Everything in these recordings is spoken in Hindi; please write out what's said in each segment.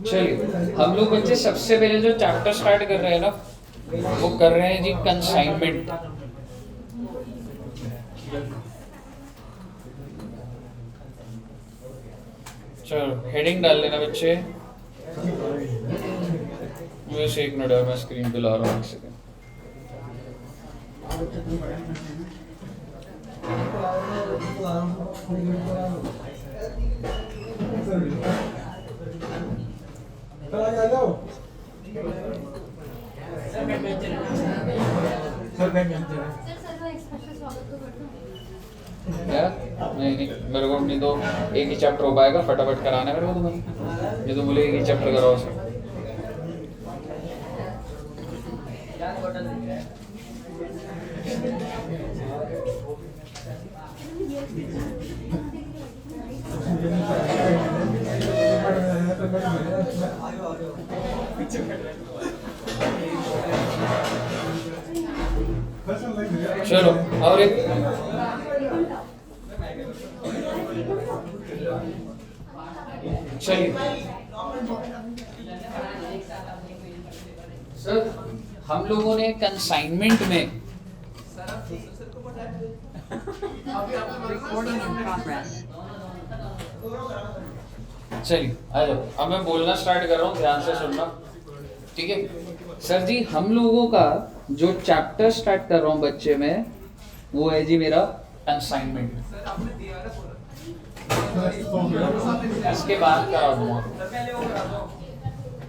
चलिए हम लोग बच्चे सबसे पहले जो चैप्टर स्टार्ट कर रहे हैं ना वो कर रहे हैं जी कंसाइनमेंट। चलो हेडिंग डाल लेना बच्चे। वैसे एक मिनट मैं स्क्रीन पे ला रहा हूँ, एक सेकंड। क्या? नहीं मेरे को नहीं, तो एक ही चैप्टर हो पाएगा, फटाफट कराना है मेरे को। तुम्हें ये तो बोले एक ही चैप्टर कराओ सर। चलो और एक चलिए सर हम लोगों ने कंसाइनमेंट में चलिए आ जाओ, अब मैं बोलना स्टार्ट कर रहा हूँ, ध्यान से सुनना, ठीक है सर जी। हम लोगों का जो चैप्टर स्टार्ट कर रहा हूँ बच्चे में वो है जी मेरा कंसाइनमेंट। इसके बाद करा दूंगा,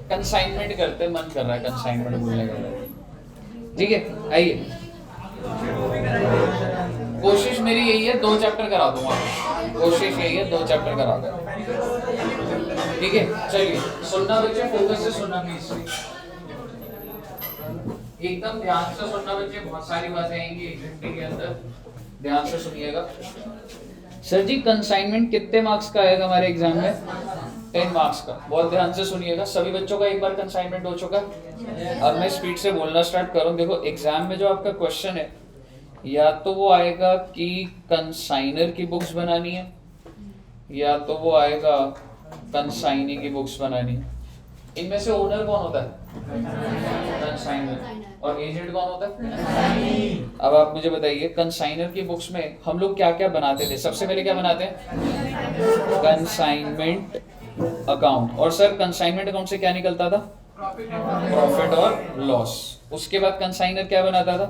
कंसाइनमेंट करते मन कर रहा है कंसाइनमेंट बोलने का, ठीक है। आइए कोशिश मेरी यही है 2 चैप्टर करा दूंगा, कोशिश यही है 2 चैप्टर करा दूंगा, ठीक है। चलिए सुनना बच्चे, फोकस से सुनना प्लीज, एकदम ध्यान से सुनना बच्चे। बहुत सारी बातें आएंगी एक घंटे के अंदर, ध्यान से सुनिएगा। सर जी कंसाइनमेंट कितने मार्क्स का आएगा हमारे एग्जाम में? 10 मार्क्स का। बहुत ध्यान से सुनिएगा, सभी बच्चों का एक बार कंसाइनमेंट हो चुका। अब मैं स्पीड से बोलना स्टार्ट करूं। देखो एग्जाम में जो आपका क्वेश्चन है या तो वो आएगा कि कंसाइनर की बुक्स बनानी है या तो वो आएगा कंसाइनी की बुक्स बनानी है। इनमें से ओनर कौन होता है? कंसाइनर। और एजेंट कौन होता है? अब आप मुझे बताइए कंसाइनर की बुक्स में हम लोग क्या क्या बनाते थे? सबसे पहले क्या बनाते हैं? Consignment account. और सर कंसाइनमेंट अकाउंट से क्या निकलता था? प्रॉफिट और लॉस। उसके बाद कंसाइनर क्या बनाता था?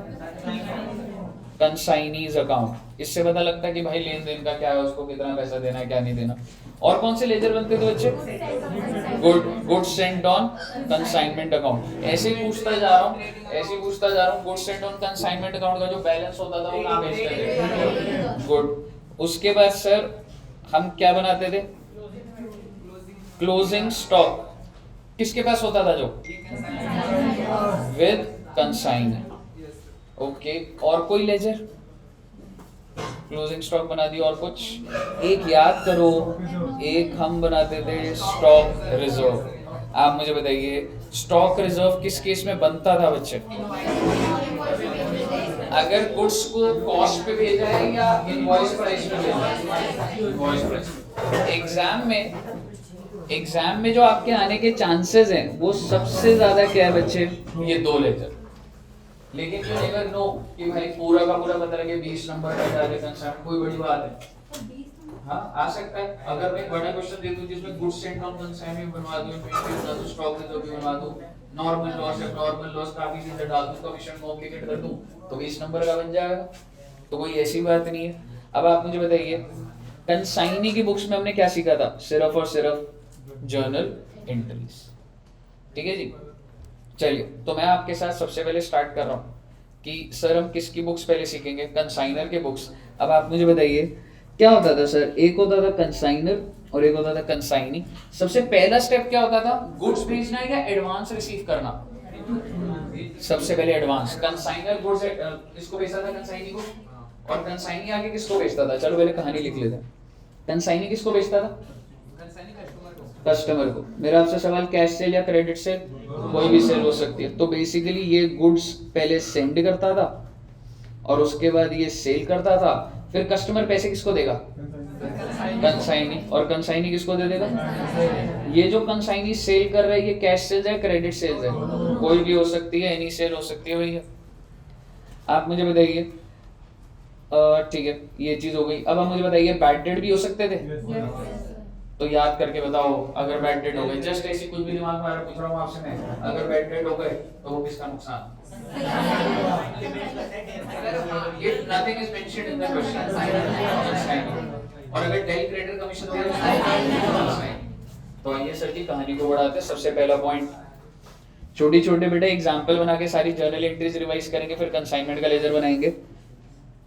Consignee's account. इससे पता लगता है कि भाई लेन देन का क्या है, उसको कितना पैसा देना है क्या नहीं देना। और कौन से लेजर बनते थे बच्चे? Goods sent on consignment account. ऐसे ही पूछता जा रहा हूँ goods sent on consignment account का जो बैलेंस होता था वो कहाँ भेजते थे? गुड। उसके बाद सर हम क्या बनाते थे? Closing stock. किसके पास होता था? जो विद कंसाइनर। ओके और कोई लेजर? क्लोजिंग स्टॉक बना दिया। और कुछ एक याद करो, एक हम बनाते थे स्टॉक रिजर्व। आप मुझे बताइए स्टॉक रिजर्व किस केस में बनता था बच्चे? अगर गुड्स को कॉस्ट पे भेजा है या इनवॉइस प्राइस पे भेजा है? Invoice price. एग्जाम में जो आपके आने के चांसेस हैं वो सबसे ज्यादा क्या है बच्चे? ये 2 लेजर। लेकिन यू नेवर नो कि भाई पूरा का पूरा पता लगे 20 नंबर का डाले कंसाइनमेंट, कोई बड़ी बात है? हाँ आ सकता है। अगर मैं बड़ा क्वेश्चन दे दूं जिसमें गुड्स सेंट ऑन कंसाइनमेंट बनवा दूं, इन्वेंटरी बना दूं, स्टॉक रिजर्व भी बनवा दूं, नॉर्मल लॉस काफी चीजें डाल दूं, कमीशन कॉम्प्लिकेट कर दूं, तो 20 नंबर का बन जाएगा। तो कोई ऐसी बात नहीं है। अब आप मुझे बताइए कंसाइनी की बुक्स में हमने क्या सीखा था? सिर्फ और सिर्फ जर्नल एंट्रीज, ठीक है जी। चलिए तो मैं आपके साथ सबसे पहले स्टार्ट कर रहा हूँ कि सर हम किसकी बुक्स पहले सीखेंगे? कंसाइनर के बुक्स। अब आप मुझे बताइए क्या होता था सर? एक होता था कंसाइनर और एक होता था कंसाइनी। सबसे पहला स्टेप क्या होता था? गुड्स भेजना या एडवांस रिसीव करना? सबसे पहले एडवांस। कंसाइनर गुड्स किसको भेजता था? कंसाइनी को। और कंसाइनी आगे किसको भेजता था? चलो पहले कहानी लिख लेते हैं। कंसाइनी किसको भेजता था? कस्टमर को। मेरा आपसे सवाल कैश सेल या क्रेडिट सेल? कोई भी सेल हो सकती है। तो बेसिकली ये गुड्स पहले सेंड करता था और उसके बाद ये सेल करता था, फिर कस्टमर पैसे किसको देगा? कंसाइनी। और कंसाइनी किसको दे देगा? ये जो कंसाइनी सेल कर रहा है ये कैश सेल्स है, क्रेडिट सेल्स है? कोई भी हो सकती है, एनी सेल हो सकती है भैया। आप मुझे बताइए, ठीक है ये चीज हो गई। अब आप मुझे बताइए बैड डेट भी हो सकते थे? तो याद करके बताओ, अगर बैड डेट हो गए, जस्ट ऐसी कुछ भी दिमाग में आ रहा पूछ रहा हूँ आपसे मैं, अगर बैड डेट हो गए तो वो किसका नुकसान? If nothing is mentioned in the question, और अगर डेल क्रेडिटर कमीशन दिया तो आइए सर की कहानी को बढ़ाते हैं। सबसे पहला पॉइंट, छोटी छोटे बेटा एग्जांपल बना के सारी जर्नल एंट्रीज रिवाइज करेंगे, फिर कंसाइनमेंट का लेजर बनाएंगे।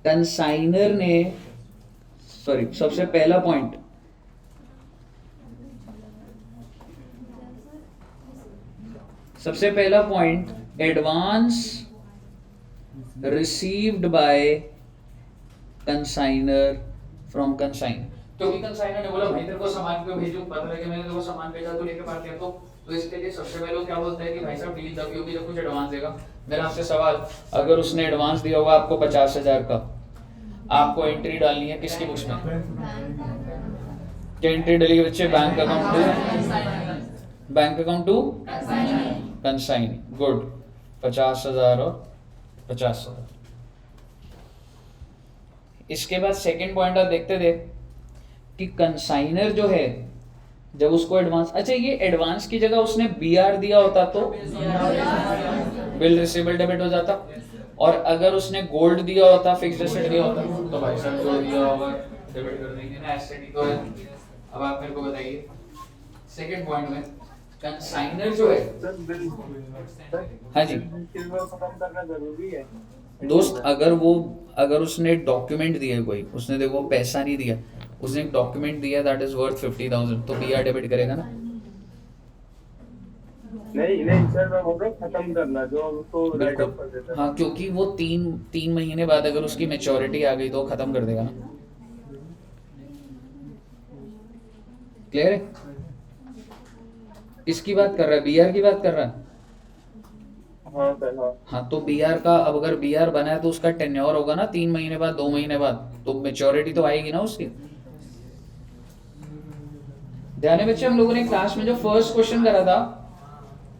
कंसाइनर ने, सॉरी सबसे पहला पॉइंट, सबसे पहला point, advance received by consignor from consignor. क्योंकि कंसाइनर ने बोला भाई तेरे को सामान क्यों भेजूं, पता है कि मैंने तेरे को सामान भेजा तो लेके बात किया, तो इसके लिए सबसे पहले क्या बोलता है कि भाई साहब डील तभी होगी जब कुछ एडवांस देगा। मेरा आपसे सवाल, अगर उसने एडवांस दिया होगा आपको 50,000 का, आपको एंट्री डालनी है किसकी बुक्स में? क्या एंट्री डाली बच्चे? Bank account to, bank account to consignee. Good, 50,000 और 50,000। इसके बाद सेकंड पॉइंट आप देखते थे कि कंसाइनर जो है जब उसको एडवांस, अच्छा ये एडवांस की जगह उसने बीआर दिया होता तो बिल रिसीवेबल डेबिट हो जाता, और अगर उसने गोल्ड दिया होता, फिक्स्ड एसेट दिया होता तो भाई साहब जो दिया होगा डेबिट कर देंगे ना, एसेट ही तो है। अब आप मेरे को बताइए सेकंड पॉइंट में कंसाइनर जो है, हाँ जी दोस्त, अगर उसने डॉक्यूमेंट दिया कोई, उसने देखो पैसा नहीं दिया, उसने एक डॉक्यूमेंट दिया दैट इज वर्थ 50,000, तो बीआर डेबिट करेगा ना? नहीं सर, मैं बोल रहा हूं खत्म करना जो उसको राइट ऑफ कर देता है। हाँ, क्योंकि वो तीन महीने बाद अगर उसकी मैच्योरिटी आ गई तो खत्म कर देगा ना। क्लियर है? इसकी बात कर रहा है, बीआर की बात कर रहा है। हाँ सर, हाँ। हाँ तो बीआर का, अब अगर बीआर बना है तो उसका टेन्योर होगा ना 3 महीने बाद, 2 महीने बाद, तो मैच्योरिटी तो आएगी ना उसकी। ध्यान है बच्चे, हम लोगों ने क्लास में जो फर्स्ट क्वेश्चन करा था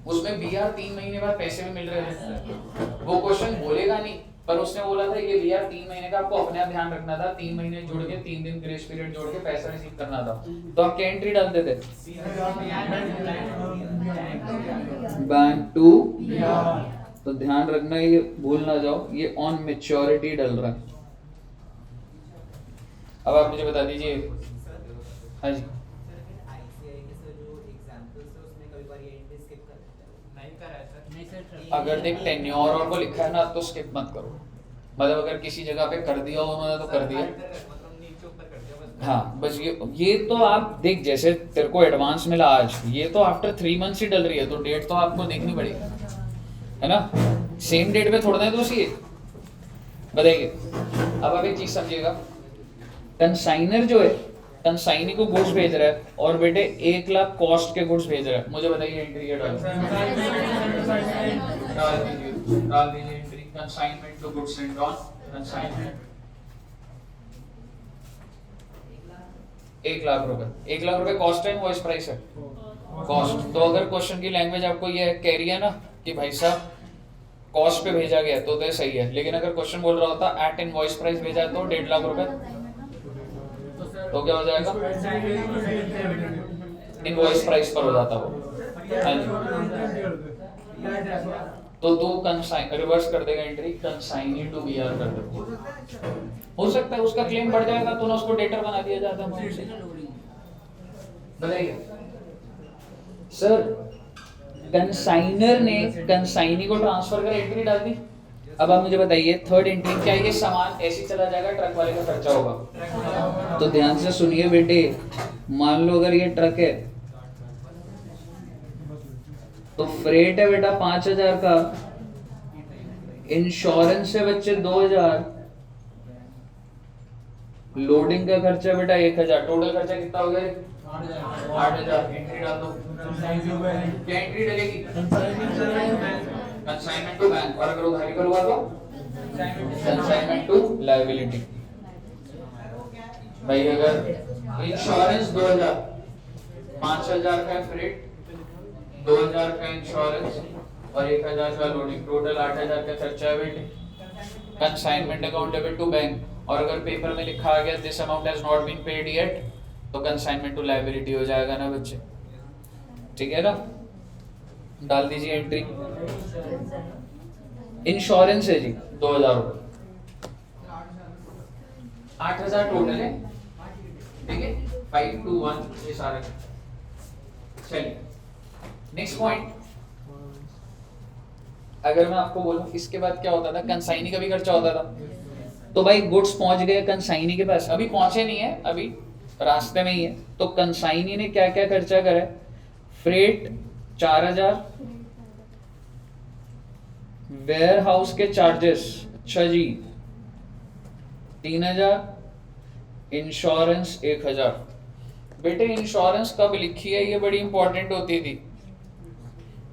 उसमें बीआर 3 महीने बाद पैसे भी मिल रहे थे। वो क्वेश्चन बोलेगा नहीं, पर उसने बोला था ये बीआर 3 महीने का आपको अपने आप ध्यान रखना था, 3 महीने जोड़ के 3 दिन ग्रेस पीरियड जोड़ के पैसा रिसीव करना था। तो आप क्या एंट्री डालते थे? Bank to. तो ध्यान रखना, ये भूल ना जाओ, ये ऑन मैच्योरिटी डल रहा है। अब आप मुझे बता दीजिए, हाँ जी अगर देख टेन्योर और को लिखा है ना तो स्किप मत करो, मतलब अगर किसी जगह पे कर दिया उन्होंने तो कर दिया, हाँ बस ये तो आप देख, जैसे तेरे को एडवांस मिला आज, ये तो आफ्टर 3 मंथ्स ही डल रही है, तो डेट तो आपको देखनी पड़ेगी, है ना? सेम डेट पे थोड़ा तो सी बताइए। अब आप एक चीज समझिएगा, कंसाइनर जो है कंसाइनी को गुड्स भेज रहा है और बेटे 1 लाख कॉस्ट के गुड्स भेज रहा है। मुझे बताइए एंट्री ये डाल दीजिए entry, consignment to goods sent on consignment 1 lakh रुपए। 1 लाख रुपए कॉस्ट है, इनवॉइस प्राइस है? कॉस्ट। तो अगर क्वेश्चन की लैंग्वेज आपको ये कह रही है ना कि भाई साहब कॉस्ट पे भेजा गया तो सही है, लेकिन अगर क्वेश्चन बोल रहा होता एट इनवॉइस प्राइस भेजा तो 1.5 लाख रुपए, तो क्या हो जाएगा? इनवॉइस प्राइस पर हो जाता वो। हाँ जी, तो तू कंसाइन रिवर्स कर देगा एंट्री, कंसाइनी टू बीआर कर देगा। हो सकता है उसका क्लेम बढ़ जाएगा तो ना उसको डेटर बना दिया जाता है। बताइए सर, कंसाइनर ने कंसाइनी को ट्रांसफर कर एंट्री डाल दी। अब आप मुझे बताइए थर्ड एंट्री क्या, ये सामान ऐसे चला जाएगा, ट्रक वाले का खर्चा होगा? तो ध्यान से सुनिए बेटे, मान लो अगर ये ट्रक है तो फ्रेट है बेटा 5,000 का, इंश्योरेंस है बच्चे 2,000, लोडिंग का खर्चा बेटा 1,000, टोटल खर्चा कितना हो गया? 8,000 एंट्री डाल दो। क्या एंट्री डलेगी? कंसाइनमेंट टू बैंक, और अगर उधारी पर हुआ तो कंसाइनमेंट टू लायबिलिटी। भाई अगर इंश्योरेंस 2000, 5000 का फ्रेट, 2000 का इंश्योरेंस और 1000 का लोडिंग, टोटल 8000 का खर्चा है बेटे। Consignment account debit to bank, और अगर पेपर में लिखा आ गया this amount has not been paid yet, तो कंसाइनमेंट टू लायबिलिटी हो जाएगा ना बच्चे, ठीक है ना। डाल दीजिए एंट्री। इंश्योरेंस है जी 2000 रुपये, 8000 टोटल है, ठीक है, 521 ये सारा। चलिए नेक्स्ट पॉइंट, अगर मैं आपको बोलूं इसके बाद क्या होता था, कंसाइनी का भी खर्चा होता था। तो भाई गुड्स पहुंच गए कंसाइनी के पास, अभी पहुंचे नहीं है, अभी रास्ते में ही है, तो कंसाइनी ने क्या क्या खर्चा करा है? फ्रेट 4000, वेयर हाउस के चार्जेस, अच्छा जी 3000, इंश्योरेंस 1000। बेटे इंश्योरेंस कब लिखी है ये बड़ी इंपॉर्टेंट होती थी,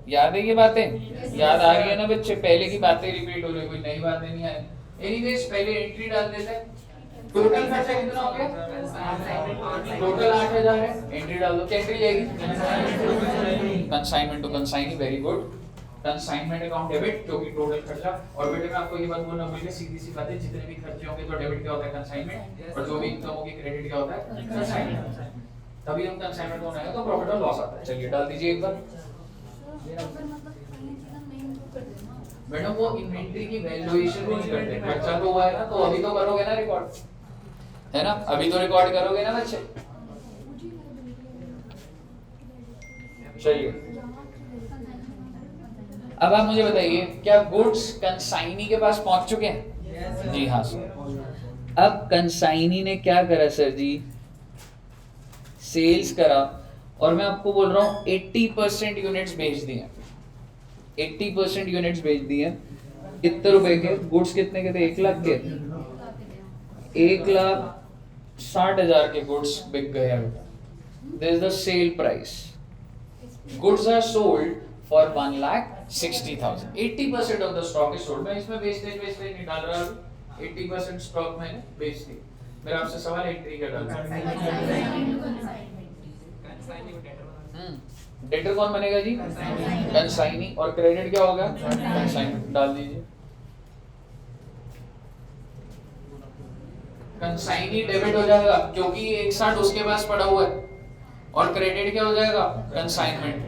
याद है ये बातें? याद आ रही है ना बच्चे? पहले की बातें रिपीट हो रही, कोई नई बातें नहीं आई। एनीवेज पहले एंट्री डाल देते हैं। टोटल खर्चा कितना हो गया? टोटल 8000 है, एंट्री डाल दो। क्या एंट्री जाएगी? Consignment to consignee, very good. Consignment account debit, क्योंकि टोटल खर्चा। और बेटे मैं आपको ये बात बोलना भूल गया, सीधी सी बात है, जितने भी खर्चे होंगे तो डेबिट क्या होता है? कंसाइनमेंट, और जो भी इनकम होगी क्रेडिट क्या होता है? कंसाइनमेंट। तभी हम कंसाइनमेंट को बनाएंगे तो प्रॉफिट और लॉस आता है। चलिए डाल दीजिए एक बार। मैडम वो इन्वेंटरी की वैल्यूएशन नहीं करते, खर्चा तो हुआ है ना, तो अभी तो करोगे ना रिकॉर्ड, है ना? अभी तो रिकॉर्ड करोगे ना बच्चे। चलिए अब आप मुझे बताइए, क्या गुड्स कंसाइनी के पास पहुंच चुके हैं? जी हाँ सर। अब कंसाइनी ने क्या करा सर जी? सेल्स करा, और मैं आपको बोल रहा हूं 80% यूनिट्स बेच दिए, 80% यूनिट्स बेच दिए। कितने रुपए के? गुड्स कितने के थे? 1 लाख के, 1,60,000 के गुड्स बिक गए हैं। This is the sale price. Goods are sold for 1,60,000। 80% of the stock is sold. मैं इसमें वेस्टेज नहीं डाल रहा हूँ, 80% स्टॉक मैंने बेच दी। मेरा आपसे सवाल है एंट्री क्या डालना? डेटर कौन बनेगा जी? कंसाइनी। और क्रेडिट क्या होगा? कंसाइनी। डाल दीजिए। कंसाइनी डेबिट हो जाएगा क्योंकि 160 उसके पास पड़ा हुआ है, और क्रेडिट क्या हो जाएगा? कंसाइनमेंट।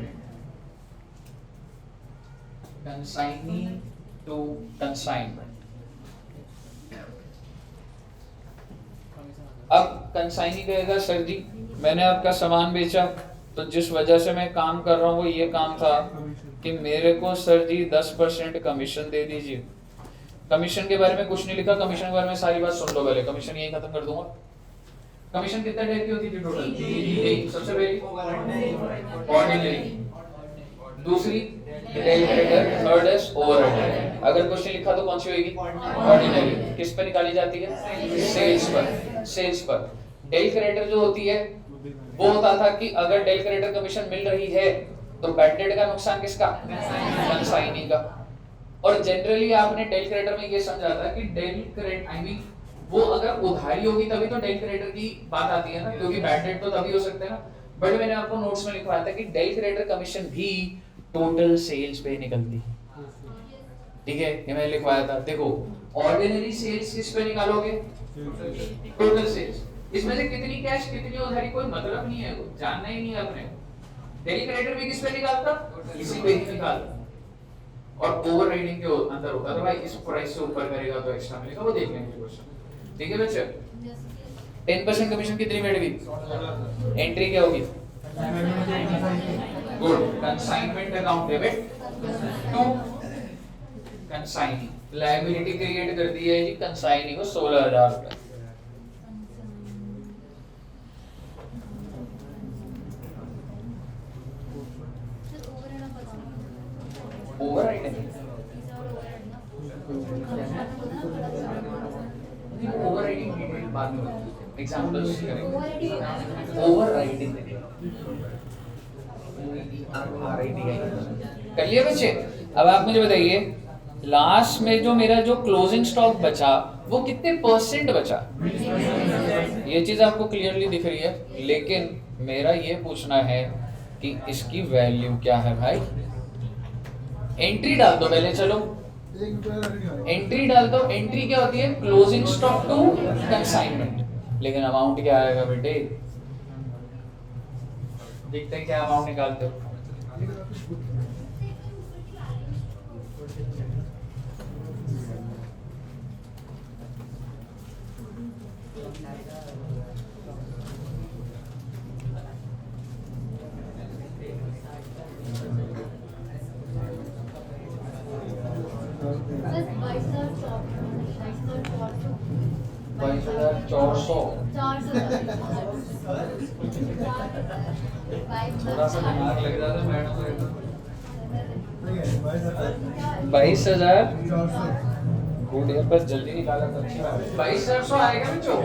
Consignee to consignment. अब कंसाइनी कहेगा सर जी मैंने आपका सामान बेचा, तो जिस वजह से मैं काम कर रहा हूँ वो ये काम था कि मेरे को सर जी 10% कमीशन दे दीजिए। कमीशन के बारे में कुछ नहीं लिखा, कमीशन के बारे में सारी बात सुन लो पहले, कमीशन यही खत्म कर दूंगा। कमीशन कितने टाइप की होती थी टोटल? सबसे पहली ऑर्डिनरी, दूसरी डेलिवेटर, थर्ड इज ओवरहेड। अगर क्वेश्चन लिखा तो कौन सी होगी? ऑर्डिनरी। किस पे निकाली जाती है? सेल्स पर। सेल्स पर। डेल क्रेडिटर जो होती है वो होता था कि अगर डेल क्रेडिटर कमीशन मिल रही है तो बैड डेट का नुकसान किसका? कंसाइनी का। और जनरली आपने डेल क्रेडिटर में ये समझा था कि डेल क्रेडिट आई मीन वो अगर उधारी होगी तभी तो डेल क्रेडिटर की बात आती है ना, क्योंकि बैड डेट तो तभी हो सकते हैं ना। बट मैंने आपको नोट्स में लिखवाया था कि डेल क्रेडिटर कमीशन भी टोटल सेल्स पे निकलती है, ठीक है? ये मैंने लिखवाया था। देखो ऑर्डिनरी सेल्स किस पे निकालोगे? Total sales. इसमें से कितनी कैश कितनी उधारी कोई मतलब नहीं है, जानना ही नहीं है आपने। डेली क्रेडिटर भी किस पे निकालता? इसी पे ही निकालता। और ओवर राइडिंग के अंदर होता था भाई इस प्राइस से ऊपर करेगा तो एक्स्ट्रा मिलेगा, वो देख लेंगे क्वेश्चन, ठीक है बच्चे? 10% कमीशन कितनी बैठेगी? एंट्री क्या होगी? Good. Consignment account debit to consignee. Liability create कर दी है जी कंसाइनी को 16,000 रुपए। ओवरराइडिंग डिटेल बाद में एग्जांपल्स करेंगे। ओवरराइडिंग कर लिया बच्चे। अब आप मुझे बताइए लास्ट में जो मेरा जो क्लोजिंग स्टॉक बचा वो कितने परसेंट बचा, ये चीज आपको क्लियरली दिख रही है, लेकिन मेरा ये पूछना है कि इसकी वैल्यू क्या है भाई। एंट्री डाल दो पहले, चलो एंट्री डाल दो। एंट्री क्या होती है, क्लोजिंग स्टॉक टू कंसाइनमेंट, लेकिन अमाउंट क्या आएगा बेटे, देखते हैं क्या अमाउंट निकालते हो। थोड़ा सा दिमाग लग जाता है मैडम को। 22,000 गुड यार, बस जल्दी निकाला तो अच्छी बात है। 22,400 आएगा बच्चों।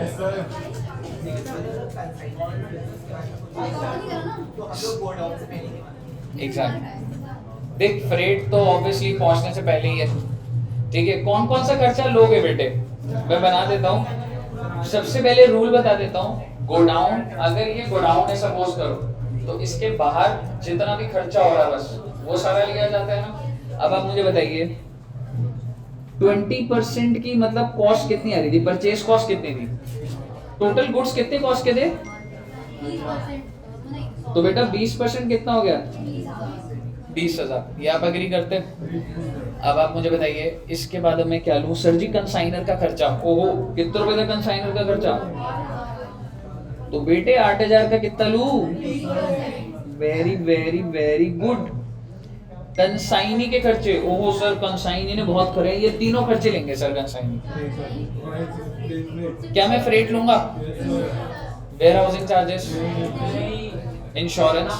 एग्जैक्ट, देख फ्रेट तो ऑब्वियसली पहुंचने से पहले ही है, ठीक है। कौन कौन सा खर्चा लोगे बेटे, मैं बना देता हूँ। सबसे पहले रूल बता देता हूँ, गोडाउन, अगर ये गोडाउन है सपोज करो, तो इसके बाहर जितना भी खर्चा हो रहा है बस वो सारा लिया जाता है ना। अब आप मुझे बताइए 20% की मतलब कॉस्ट कितनी आ रही थी, परचेज कॉस्ट कितनी थी, टोटल गुड्स कितने कॉस्ट के थे, तो बेटा 20% कितना हो गया, 20,000। ये आप एग्री करते हैं। अब आप मुझे बताइए इसके बाद मैं क्या लूं, सर जी कंसाइनर का खर्चा, ओहो कितने रुपए का कंसाइनर का खर्चा, तो बेटे 8,000 का कितना लूं, very very very good. Consignee के खर्चे, ओहो सर कंसाइनी ने बहुत करे, ये तीनों खर्चे लेंगे सर कंसाइनी। क्या मैं फ्रेट लूंगा, warehousing charges, insurance,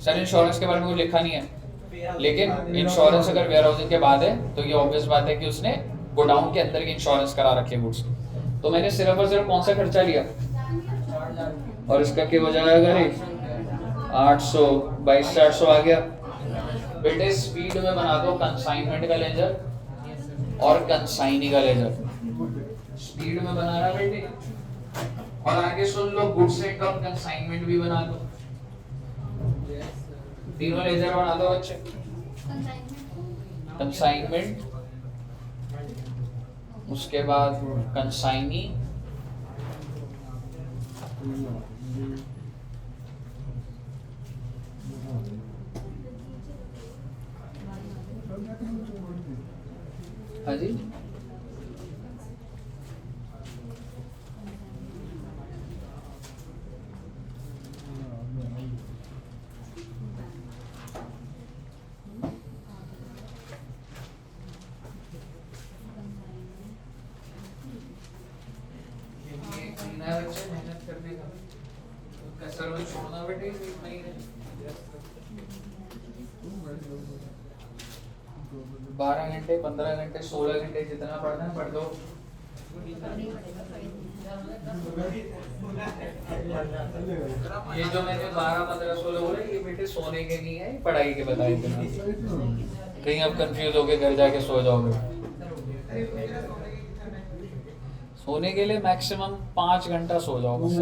sir insurance के बारे में कुछ लिखा नहीं है, लेकिन इंश्योरेंस अगर वेयर हाउसिंग के बाद है तो ये ऑब्वियस बात है कि उसने गोडाउन के अंदर की इंश्योरेंस करा रखी है गुड्स। तो मैंने सिर्फ और सिर्फ कौन सा खर्चा लिया, और इसका क्या हो जाएगा रे 800, 22,800 आ गया। बेटे स्पीड में बना दो कंसाइनमेंट का लेजर और कंसाइनी का लेजर, स्पीड में बना रहा बेटे, और आगे सुन लो गुड्स एंड कंसाइनमेंट भी बना दो, तीनों लेजर बना दो बच्चे। कंसाइनमेंट, उसके बाद कंसाइनी, हाँ जी मेहनत कर देगा, कसर में छोड़ना बेटे 1 महीने, 12 घंटे 15 घंटे 16 घंटे जितना पढ़ना है पढ़ दो। ये जो मैंने 12 15 16 बोले ये बेटे सोने के नहीं है, पढ़ाई के बताए थे, कहीं आप कंफ्यूज होके घर जाके सो जाओगे। सोने के लिए मैक्सिमम 5 घंटा सो जाओ बस।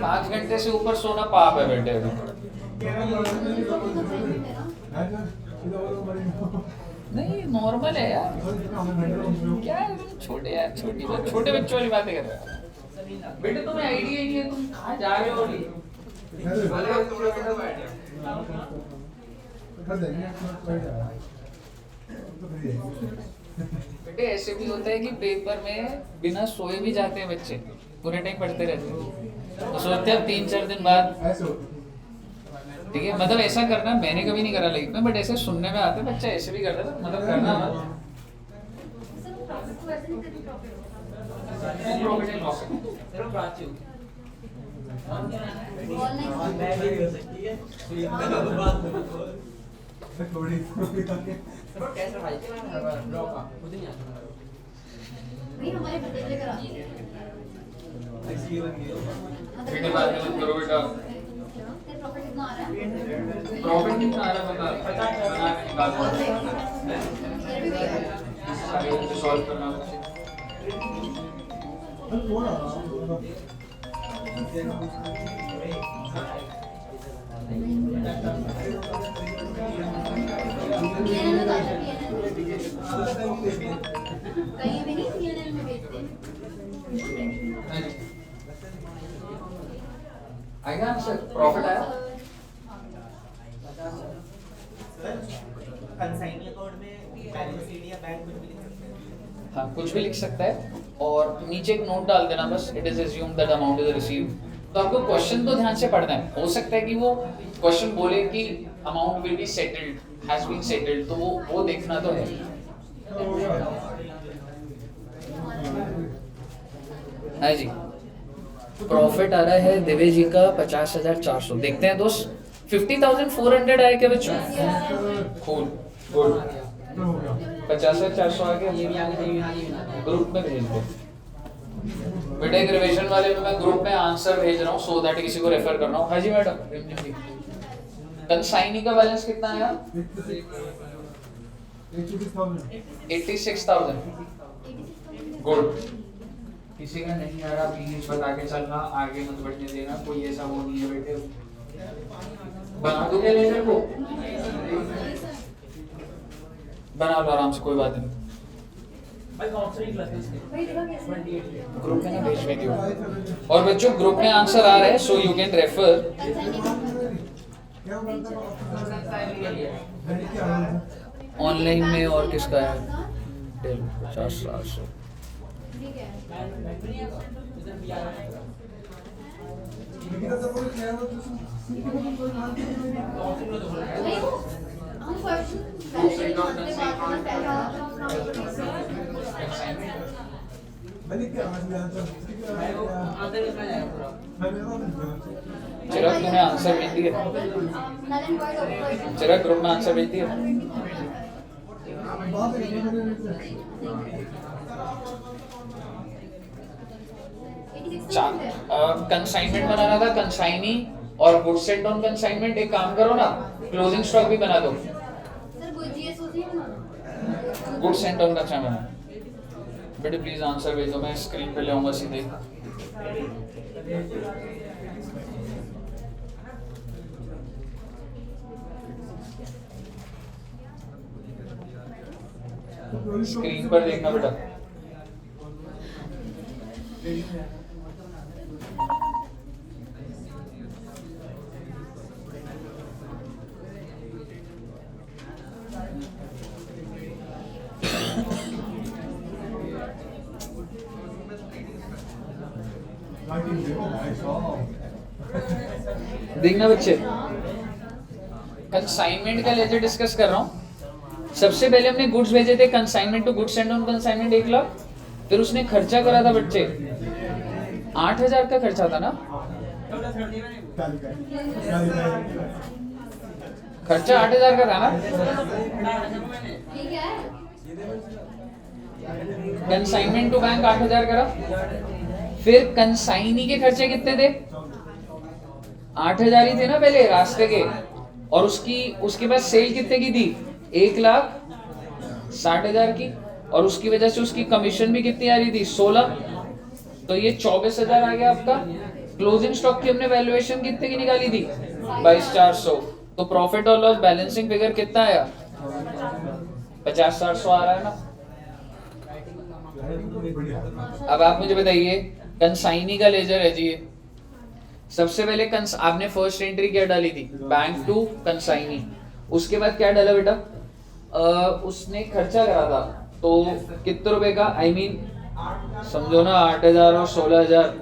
5 घंटे से ऊपर सोना पाप है बेटे अभी। नहीं नॉर्मल है यार, क्या है छोटे यार, छोटे बच्चों वाली बातें कर रहे हो बेटे, तुम्हें आइडिया ही है तुम कहाँ जा रहे हो। बेटे ऐसे भी होता है कि पेपर में बिना सोए भी जाते हैं बच्चे, पूरे टाइम पढ़ते रहते हैं, तो सोचते हैं 3-4 दिन बाद, ठीक है। मतलब ऐसा करना मैंने कभी नहीं करा लाइफ में, बट ऐसे सुनने में आते बच्चा ऐसे भी करता था, मतलब करना मत। बेटे बाद में मत करो बेटा। प्रॉफिट कितना आ रहा है? प्रॉफिट कितना आ रहा है बता, बना के निकाल दो। सारे सॉल्व करना मुझे। कहीं भी नहीं PNL में बेचते। आएगा आंसर, प्रॉफिट आया। कंसाइनी अकाउंट में बैलेंस शीट या बैंक कुछ भी लिख सकते हैं। हाँ कुछ भी लिख सकता है और नीचे एक नोट डाल देना बस, it is assumed that amount is received. तो आपको क्वेश्चन तो ध्यान से पढ़ना है। हो सकता है कि वो क्वेश्चन बोले कि amount will be settled, has been settled, तो वो देखना तो है। हाँ जी, प्रॉफिट आ रहा है दिव्य जी का 50,400। देखते हैं दोस्त, 50,400 आया क्या बच्चों? Cool, good. 50,400 आ गया, ये भी आ गया, ग्रुप में भेज दो बेटा। एक रिवीजन वाले में मैं ग्रुप में आंसर भेज रहा हूँ सो दैट किसी को रेफर कर रहा हूँ। हाँ जी मैडम, कंसाइनी का बैलेंस कितना आया? 86,000। गुड। किसी का नहीं आ रहा प्लीज बता के चलना, आगे मत बढ़ने देना, कोई ऐसा वो नहीं है बेटे। बना दो क्या लेटर को? बना लो आराम से, कोई बात नहीं। ग्रुप में ना भेज दियो। और बच्चों ग्रुप में आंसर आ रहा है so you can refer. Online में और किसका है? 50,700। चिराग तूने आंसर भेज दिया? चिराग ग्रुप में आंसर भेज दिया? कंसाइनमेंट बनाना था, कंसाइनी और गुड सेट ऑन कंसाइनमेंट। एक काम करो ना, क्लोजिंग स्टॉक भी बना दो। गुड सेट ऑन कंसाइनमेंट बेटे प्लीज आंसर भेज दो, मैं स्क्रीन पे ले आऊंगा सीधे। स्क्रीन पर देखना बेटा। देखना बच्चे, कंसाइनमेंट का लेजर डिस्कस कर रहा हूँ। सबसे पहले हमने गुड्स भेजे थे consignment to goods and on consignment 1 lakh. फिर उसने खर्चा करा था बच्चे 8,000 का खर्चा था ना? खर्चा 8,000 का था ना? कंसाइनमेंट टू बैंक 8,000 करा। फिर कंसाइनी के खर्चे कितने थे? 8,000 ही थे ना पहले रास्ते के। और उसके बाद सेल कितने की थी? 1,60,000 की। और उसकी वजह से उसकी कमीशन भी कितनी आ रही थी? 16। तो ये 24,000 आ गया आपका। क्लोजिंग स्टॉक की हमने वैल्यूएशन कितने की निकाली थी? 22,400। तो प्रॉफिट और लॉस बैलेंसिंग फिगर कितना आया? 50,400 आ रहा है ना? अब आप मुझे बताइए, कंसाइनी का लेजर है जी ये। सबसे पहले आपने फर्स्ट एंट्री क्या डाली थी? Bank to consignee. उसके बाद क्या डाला बेटा? उसने खर्चा करा था तो कितने रुपए का? समझो ना 8,000 और 16,000,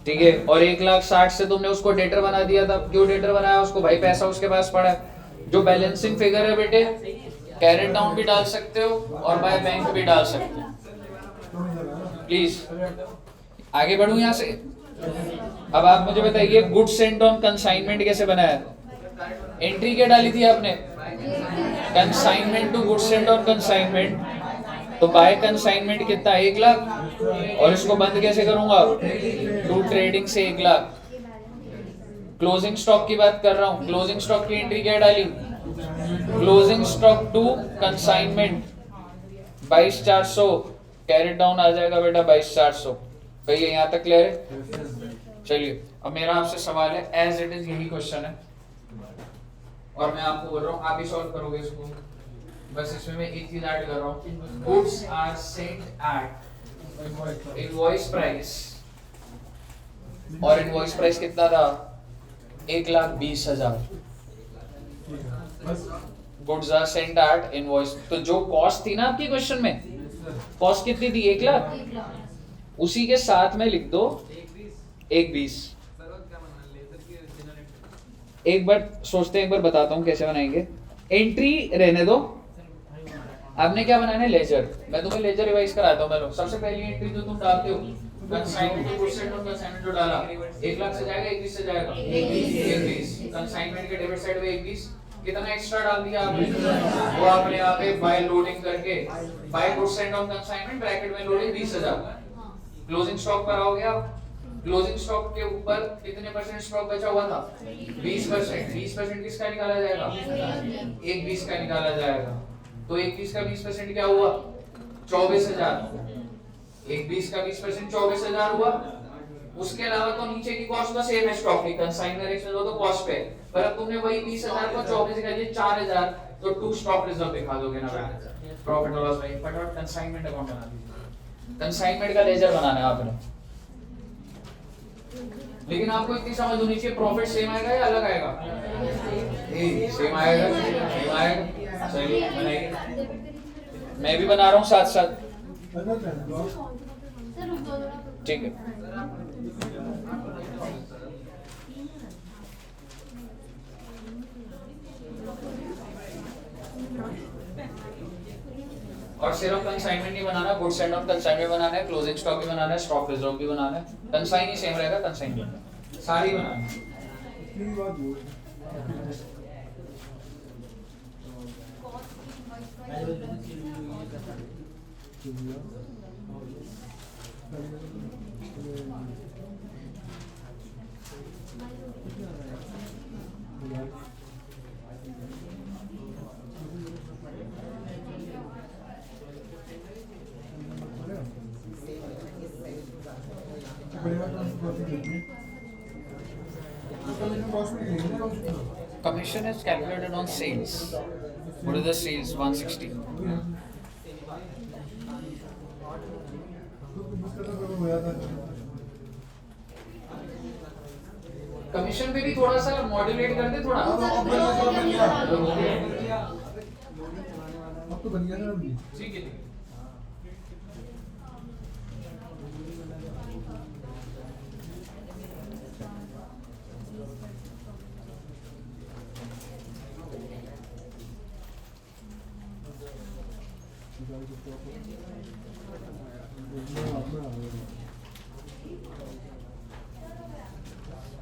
ठीक है। और 1,60,000 से तुमने उसको डेटर बना दिया था। क्यों डेटर बनाया उसको? भाई पैसा उसके पास पड़ा है। जो बैलेंसिंग फिगर है बेटे, कैरेट डाउन भी डाल सकते हो और बाय बैंक भी डाल सकते हो। प्लीज आगे बढ़ूं यहाँ से। अब आप मुझे बताइए, गुड्स सेंट ऑन कंसाइनमेंट कैसे बनाया? एंट्री क्या डाली थी आपने? Consignment to goods sent on consignment तो बाय कंसाइनमेंट कितना 1 लाख, और इसको बंद कैसे करूंगा, टू ट्रेडिंग से 1 लाख। क्लोजिंग स्टॉक की बात कर रहा हूं, क्लोजिंग स्टॉक की एंट्री क्या डाली, closing stock to consignment 22,400, carried down आ जाएगा बेटा 22,400। भैया यहाँ तक क्लियर है? चलिए अब मेरा आपसे सवाल है, एज इट इज यही क्वेश्चन है और मैं आपको बोल रहा हूँ आप ही सॉल्व करोगे इसको, बस इसमें मैं एक चीज ऐड कर रहा हूँ, goods are sent at invoice price, और इनवॉइस प्राइस कितना था 1,20,000। Goods are sent at invoice, तो जो कॉस्ट थी ना आपकी क्वेश्चन में, कॉस्ट कितनी थी 1 लाख, उसी के साथ में लिख दो 1,20। एक बार सोचते हैं, एक बार बताता हूँ कैसे बनाएंगे। एंट्री रहने दो, आपने क्या बनाना है लेजर, मैं तुम्हें लेजर रिवाइज कराता हूँ। मैं सबसे पहली एंट्री जो तुम डालते हो कंसाइनमेंट परसेंट और कंसाइनमेंट जो डाला 1 लाख से जाएगा 21 से जाएगा 21, कंसाइनमेंट के डेबिट साइड में 21, कितना एक्स्ट्रा डाल दिया आपने, वो आपने यहाँ पे बाय लोडिंग करके by goods and on consignment bracket में लोडिंग 20,000, क्लोजिंग स्टॉक पर आओगे आप, क्लोजिंग स्टॉक के ऊपर कितने परसेंट स्टॉक बचा हुआ था 20%, 20% किसका निकाला जाएगा, 1,20 का निकाला जाएगा, तो 1,20 का 20% क्या हुआ 24,000, 1,20 का 20% 24,000 हुआ। उसके अलावा तो नीचे की कॉस्ट तो सेम है स्टॉक की, कंसाइनर एक्सपेंस वो तो कॉस्ट पे, पर अब तुमने वही 20,000 को 24 का दिया 4,000, तो टू स्टॉक रिजर्व दिखा दोगे ना प्रॉफिट और लॉस में, फटाफट कंसाइनमेंट अकाउंट बना दीजिए। कंसाइनमेंट का लेजर बनाना है आपने, लेकिन आपको इतनी समझ होनी चाहिए प्रॉफिट सेम आएगा या अलग आएगा, सेम आएगा, सेम आएगा। चलिए बनाइए, मैं भी बना रहा हूँ साथ साथ, ठीक है। और सिर्फ कंसाइनमेंट नहीं बनाना, गुड्स एंड ऑन कंसाइनमेंट बनाना है, क्लोजिंग स्टॉक भी बनाना है, स्टॉक रिजर्व भी बनाना है, कंसाइन ही सेम रहेगा, कंसाइनमेंट सारी बनाना है। Commission is calculated on sales. What is the sales? 160. Commission पे भी थोड़ा सा मॉड्यूलेट कर दे थोड़ा, अब तो बन गया ना अभी। ठीक है।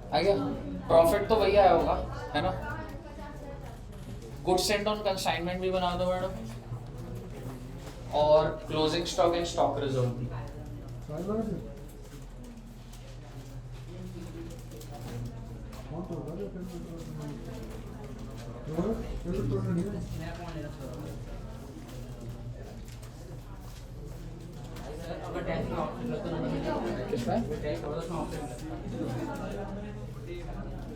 आ गया, प्रॉफिट तो वही आया होगा है ना। गुड्स एंड ऑन कंसाइनमेंट भी बना दो मैडम, और closing stock and stock reserve भी।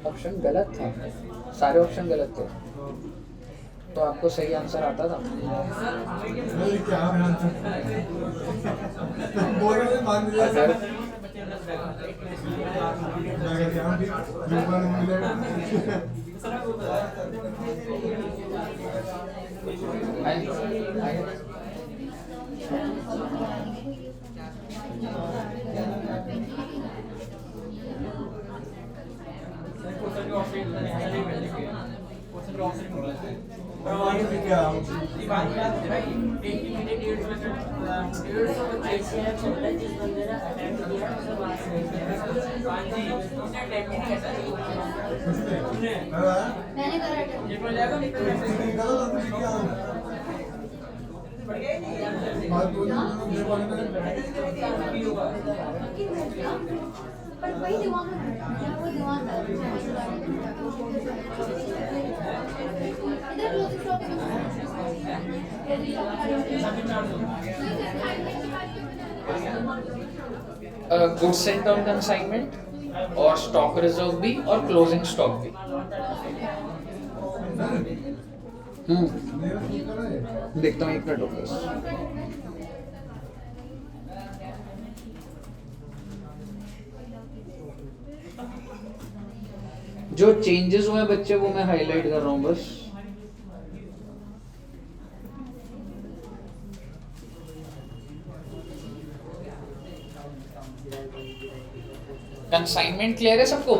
ऑप्शन गलत था, सारे ऑप्शन गलत थे, तो आपको सही आंसर आता था। अगर मैंने करा पर वही दिमाग में क्या वो दिमाग इधर closing stock goods sent on consignment और स्टॉक रिजर्व भी और क्लोजिंग स्टॉक भी। देखता हूँ एक मिनट रुको। जो चेंजेस हुए हैं बच्चे वो मैं हाईलाइट कर रहा हूँ बस। कंसाइनमेंट क्लियर है सबको?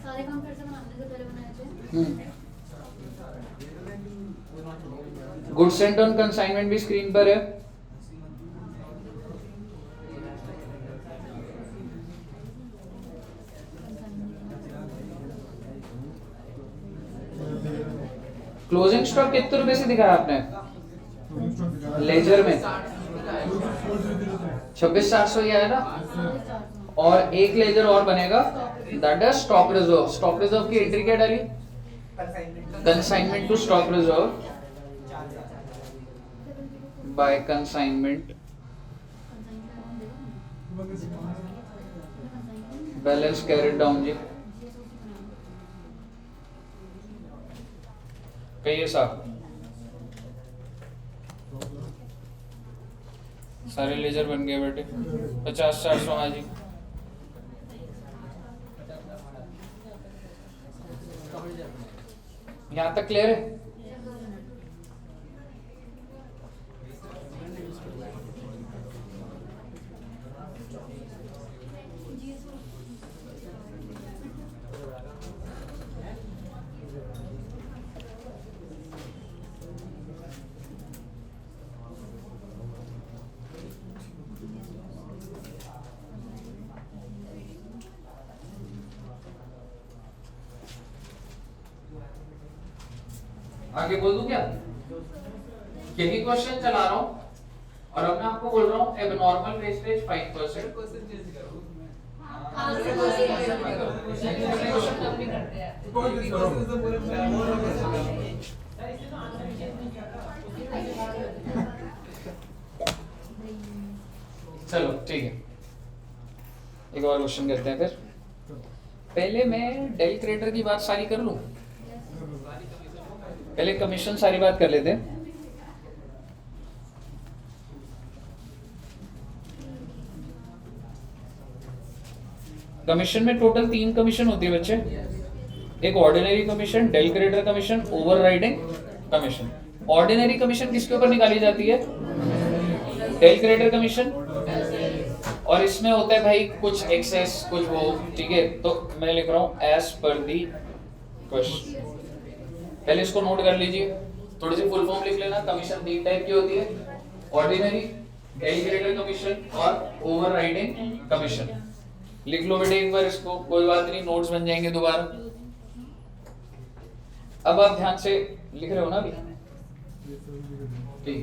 सारे काम फिर से बनाने से पहले बनाए थे। गुड सेंट ऑन कंसाइनमेंट भी स्क्रीन पर है। क्लोजिंग स्टॉक कितने रुपए से दिखाया आपने लेजर में? 26,400 ही आया ना। और एक लेजर और बनेगा that is stock reserve. Stock reserve की एंट्री क्या डाली? Consignment to stock reserve by consignment balance carried down जी। कहिए साहब। सारे लेजर बन गए बेटे। 50-400 हाँ जी। यहाँ तक क्लियर है? आगे बोल दूं क्या? यही क्वेश्चन चला रहा हूं और अब मैं आपको बोल रहा हूं एबनॉर्मल वेस्टेज 5%। चलो ठीक है, एक और क्वेश्चन करते हैं फिर। पहले मैं डेल क्रेडिटर की बात सारी कर लूं, पहले कमीशन सारी बात कर लेते हैं। कमीशन में टोटल 3 कमीशन होती है बच्चे। एक ordinary commission, del credere commission, overriding commission. Ordinary commission किसके ऊपर निकाली जाती है? Del credere commission. और इसमें होता है भाई कुछ एक्सेस कुछ वो, ठीक है। तो मैं लिख रहा हूं एज पर दी क्वेश्चन। पहले इसको नोट कर लीजिए, थोड़ी सी फुल फॉर्म लिख लेना। कमीशन 3 टाइप की होती है, ऑर्डिनरी, डेल क्रेडिटर कमीशन और ओवरराइडिंग कमीशन। लिख लो बेटे एक बार इसको, कोई बात नहीं, नोट्स बन जाएंगे दोबारा। अब आप ध्यान से लिख रहे हो ना अभी? ठीक।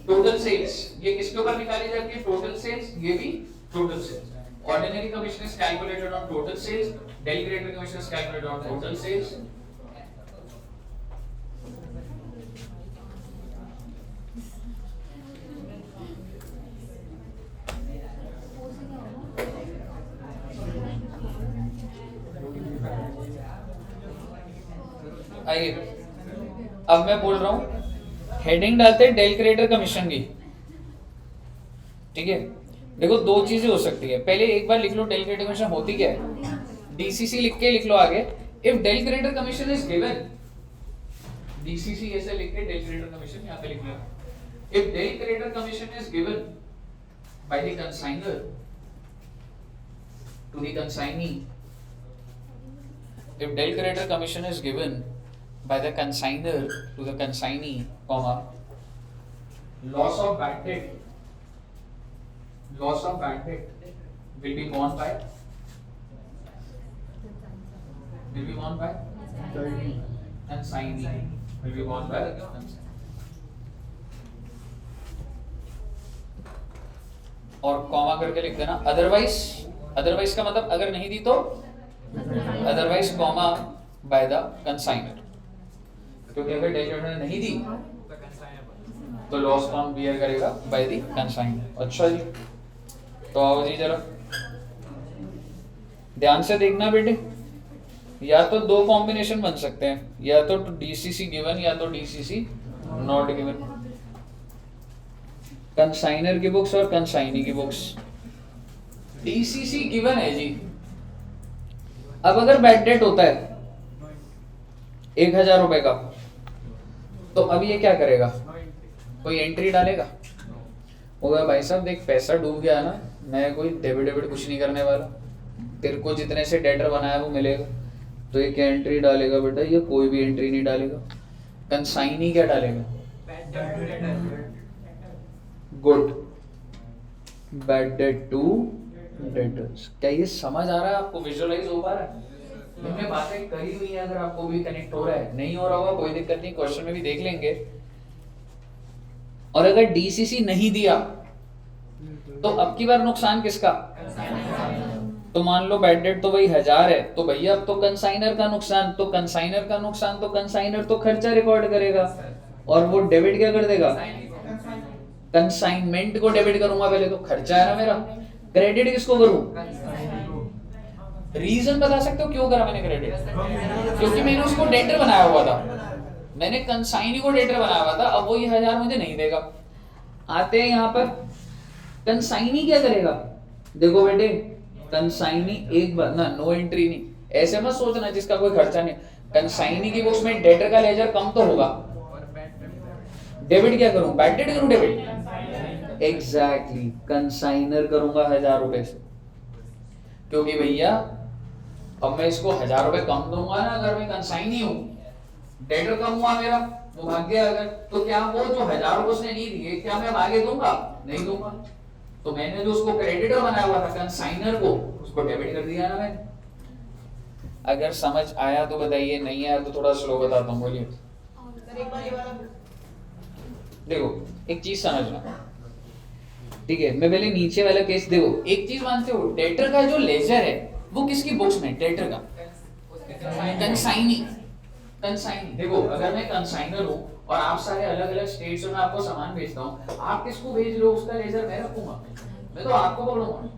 टोटल सेल्स ये किसके ऊपर निकाली जाती है? टोटल सेल्स, ये भी total sales. Ordinary commission is calculated on total sales, del credere commission is calculated on total sales. आइए अब मैं बोल रहा हूं, हेडिंग डालते हैं डेल क्रेडिटर कमीशन की, ठीक है। देखो दो चीजें हो सकती है, पहले एक बार लिख लो डेल क्रेडिटर कमीशन होती क्या है, डीसीसी लिख के लिख लो आगे। If del credere commission is given, DCC ऐसे लिख के डेल क्रेडिटर कमीशन यहां पे लिख लो। If del credere commission is given by the consignor to the consignee. If del creditor commission is given by the consignor to the consignee, comma, loss of bad debt will be borne by consignee. Will be borne by consignee. और कॉमा करके लिख देना अदरवाइज का मतलब अगर नहीं दी तो otherwise comma by the consignor, क्योंकि अगर डेल क्रेडिटर ने नहीं दी तो लॉस कौन बियर करेगा? By the consignor. अच्छा जी, तो आओ जी जरा ध्यान से देखना बेटे, या तो दो कॉम्बिनेशन बन सकते हैं, या तो डीसीसी गिवन या तो डीसीसी नॉट गिवन। कंसाइनर की बुक्स और कंसाइनी की बुक्स। डीसीसी गिवन है जी। अब अगर बैड डेट होता है 1000 रुपए का, तो अब ये क्या करेगा? कोई एंट्री डालेगा? होगा भाई साहब देख पैसा डूब गया ना, मैं कोई डेबिट कुछ नहीं करने वाला, तेरे को जितने से डेटर बनाया वो मिलेगा। तो ये क्या एंट्री डालेगा बेटा? ये कोई भी एंट्री नहीं डालेगा। कंसाइनी क्या डालेगा? Good bad debt to debtors. क्या ये समझ आ रहा है आपको? विजुअलाइज हो पा रहा है? हमने बातें करी हुई है, अगर आपको भी कनेक्ट हो रहा है, नहीं हो रहा होगा कोई दिक्कत नहीं, क्वेश्चन में भी देख लेंगे। और अगर डीसीसी नहीं दिया तो अब की बार नुकसान किसका? तो मान लो बैड डेट तो वही 1000 है, तो भैया अब तो कंसाइनर का नुकसान, तो कंसाइनर का नुकसान, तो कंसाइनर तो खर्चा रिकॉर्ड करेगा और वो डेबिट क्या कर देगा? कंसाइनमेंट को डेबिट करूंगा पहले, तो खर्चा है ना मेरा। क्रेडिट किसको करूं? रीजन बता सकते हो क्यों करा मैंने क्रेडिट? क्योंकि मैंने उसको डेटर बनाया हुआ था, मैंने कंसाइनी को डेटर बनाया हुआ था। अब वो ये 1000 मुझे नहीं देगा। आते हैं यहाँ पर, कंसाइनी क्या करेगा? देखो बेटे, कंसाइनी एक बार ना, नो एंट्री नहीं, ऐसे मत सोचना जिसका कोई खर्चा नहीं। कंसाइनी की बुक्स में डेटर का लेजर कम तो होगा, डेबिट क्या करूं? बैड डेट करूं डेबिट? एग्जैक्टली, कंसाइनर करूंगा 1000 रुपए से, क्योंकि भैया अब मैं इसको 1000 रुपए कम दूंगा ना, अगर मैं कंसाइनी हूं, डेटर कम हुआ मेरा, वो भाग गया अगर, तो क्या वो जो 1000 रुपए उसने नहीं दिए, क्या मैं अब आगे दूंगा? नहीं दूंगा। तो मैंने जो उसको क्रेडिटर बनाया हुआ था कंसाइनर को, उसको डेबिट कर दिया ना मैंने। अगर समझ आया तो बताइए, नहीं आया तो थोड़ा स्लो बताता हूँ, बोलिए। देखो एक चीज समझना, ठीक है? मैं पहले नीचे वाला केस देखो। एक चीज मानते हो, डेटर का जो लेजर है वो किसकी बुक्स में? डेटर का, कंसाइनी। देखो अगर मैं कंसाइनर हूं और आप सारे अलग अलग स्टेट्स में आपको सामान भेजता हूं, आप किसको भेज रहे हो? उसका लेजर मैं रखूंगा, मैं तो आपको पकड़ूंगा।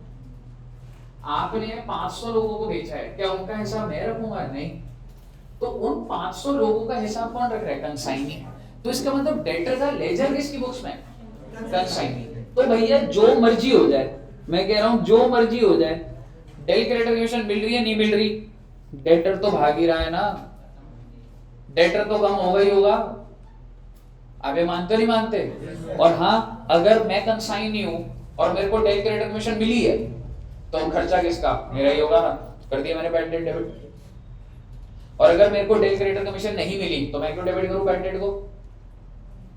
आपने 500 लोगों को भेजा है, क्या उनका हिसाब मैं रखूंगा? नहीं। तो उन 500 लोगों का हिसाब कौन रख रहा है? कंसाइनी। तो इसका मतलब डेटर का लेजर किसकी बुक्स में? कंसाइनी। तो भैया जो मर्जी हो जाए, मैं कह रहा हूं जो मर्जी हो जाए, डेल क्रेडिटर कमीशन मिल रही है नहीं मिल रही, डेटर तो भाग ही रहा है ना, डेटर तो कम होगा ही होगा। आप ये मानते नहीं मानते? और हाँ, अगर मैं कंसाइनी हूं और मेरे को डेल क्रेडिटर कमीशन मिली है, तो खर्चा किसका? मेरा ही होगा ना, कर दिया मैंने बैड डेट डेबिट। और अगर मेरे को डेल क्रेडिटर कमीशन नहीं मिली, तो मैं क्यों डेबिट करूं बैड डेट को?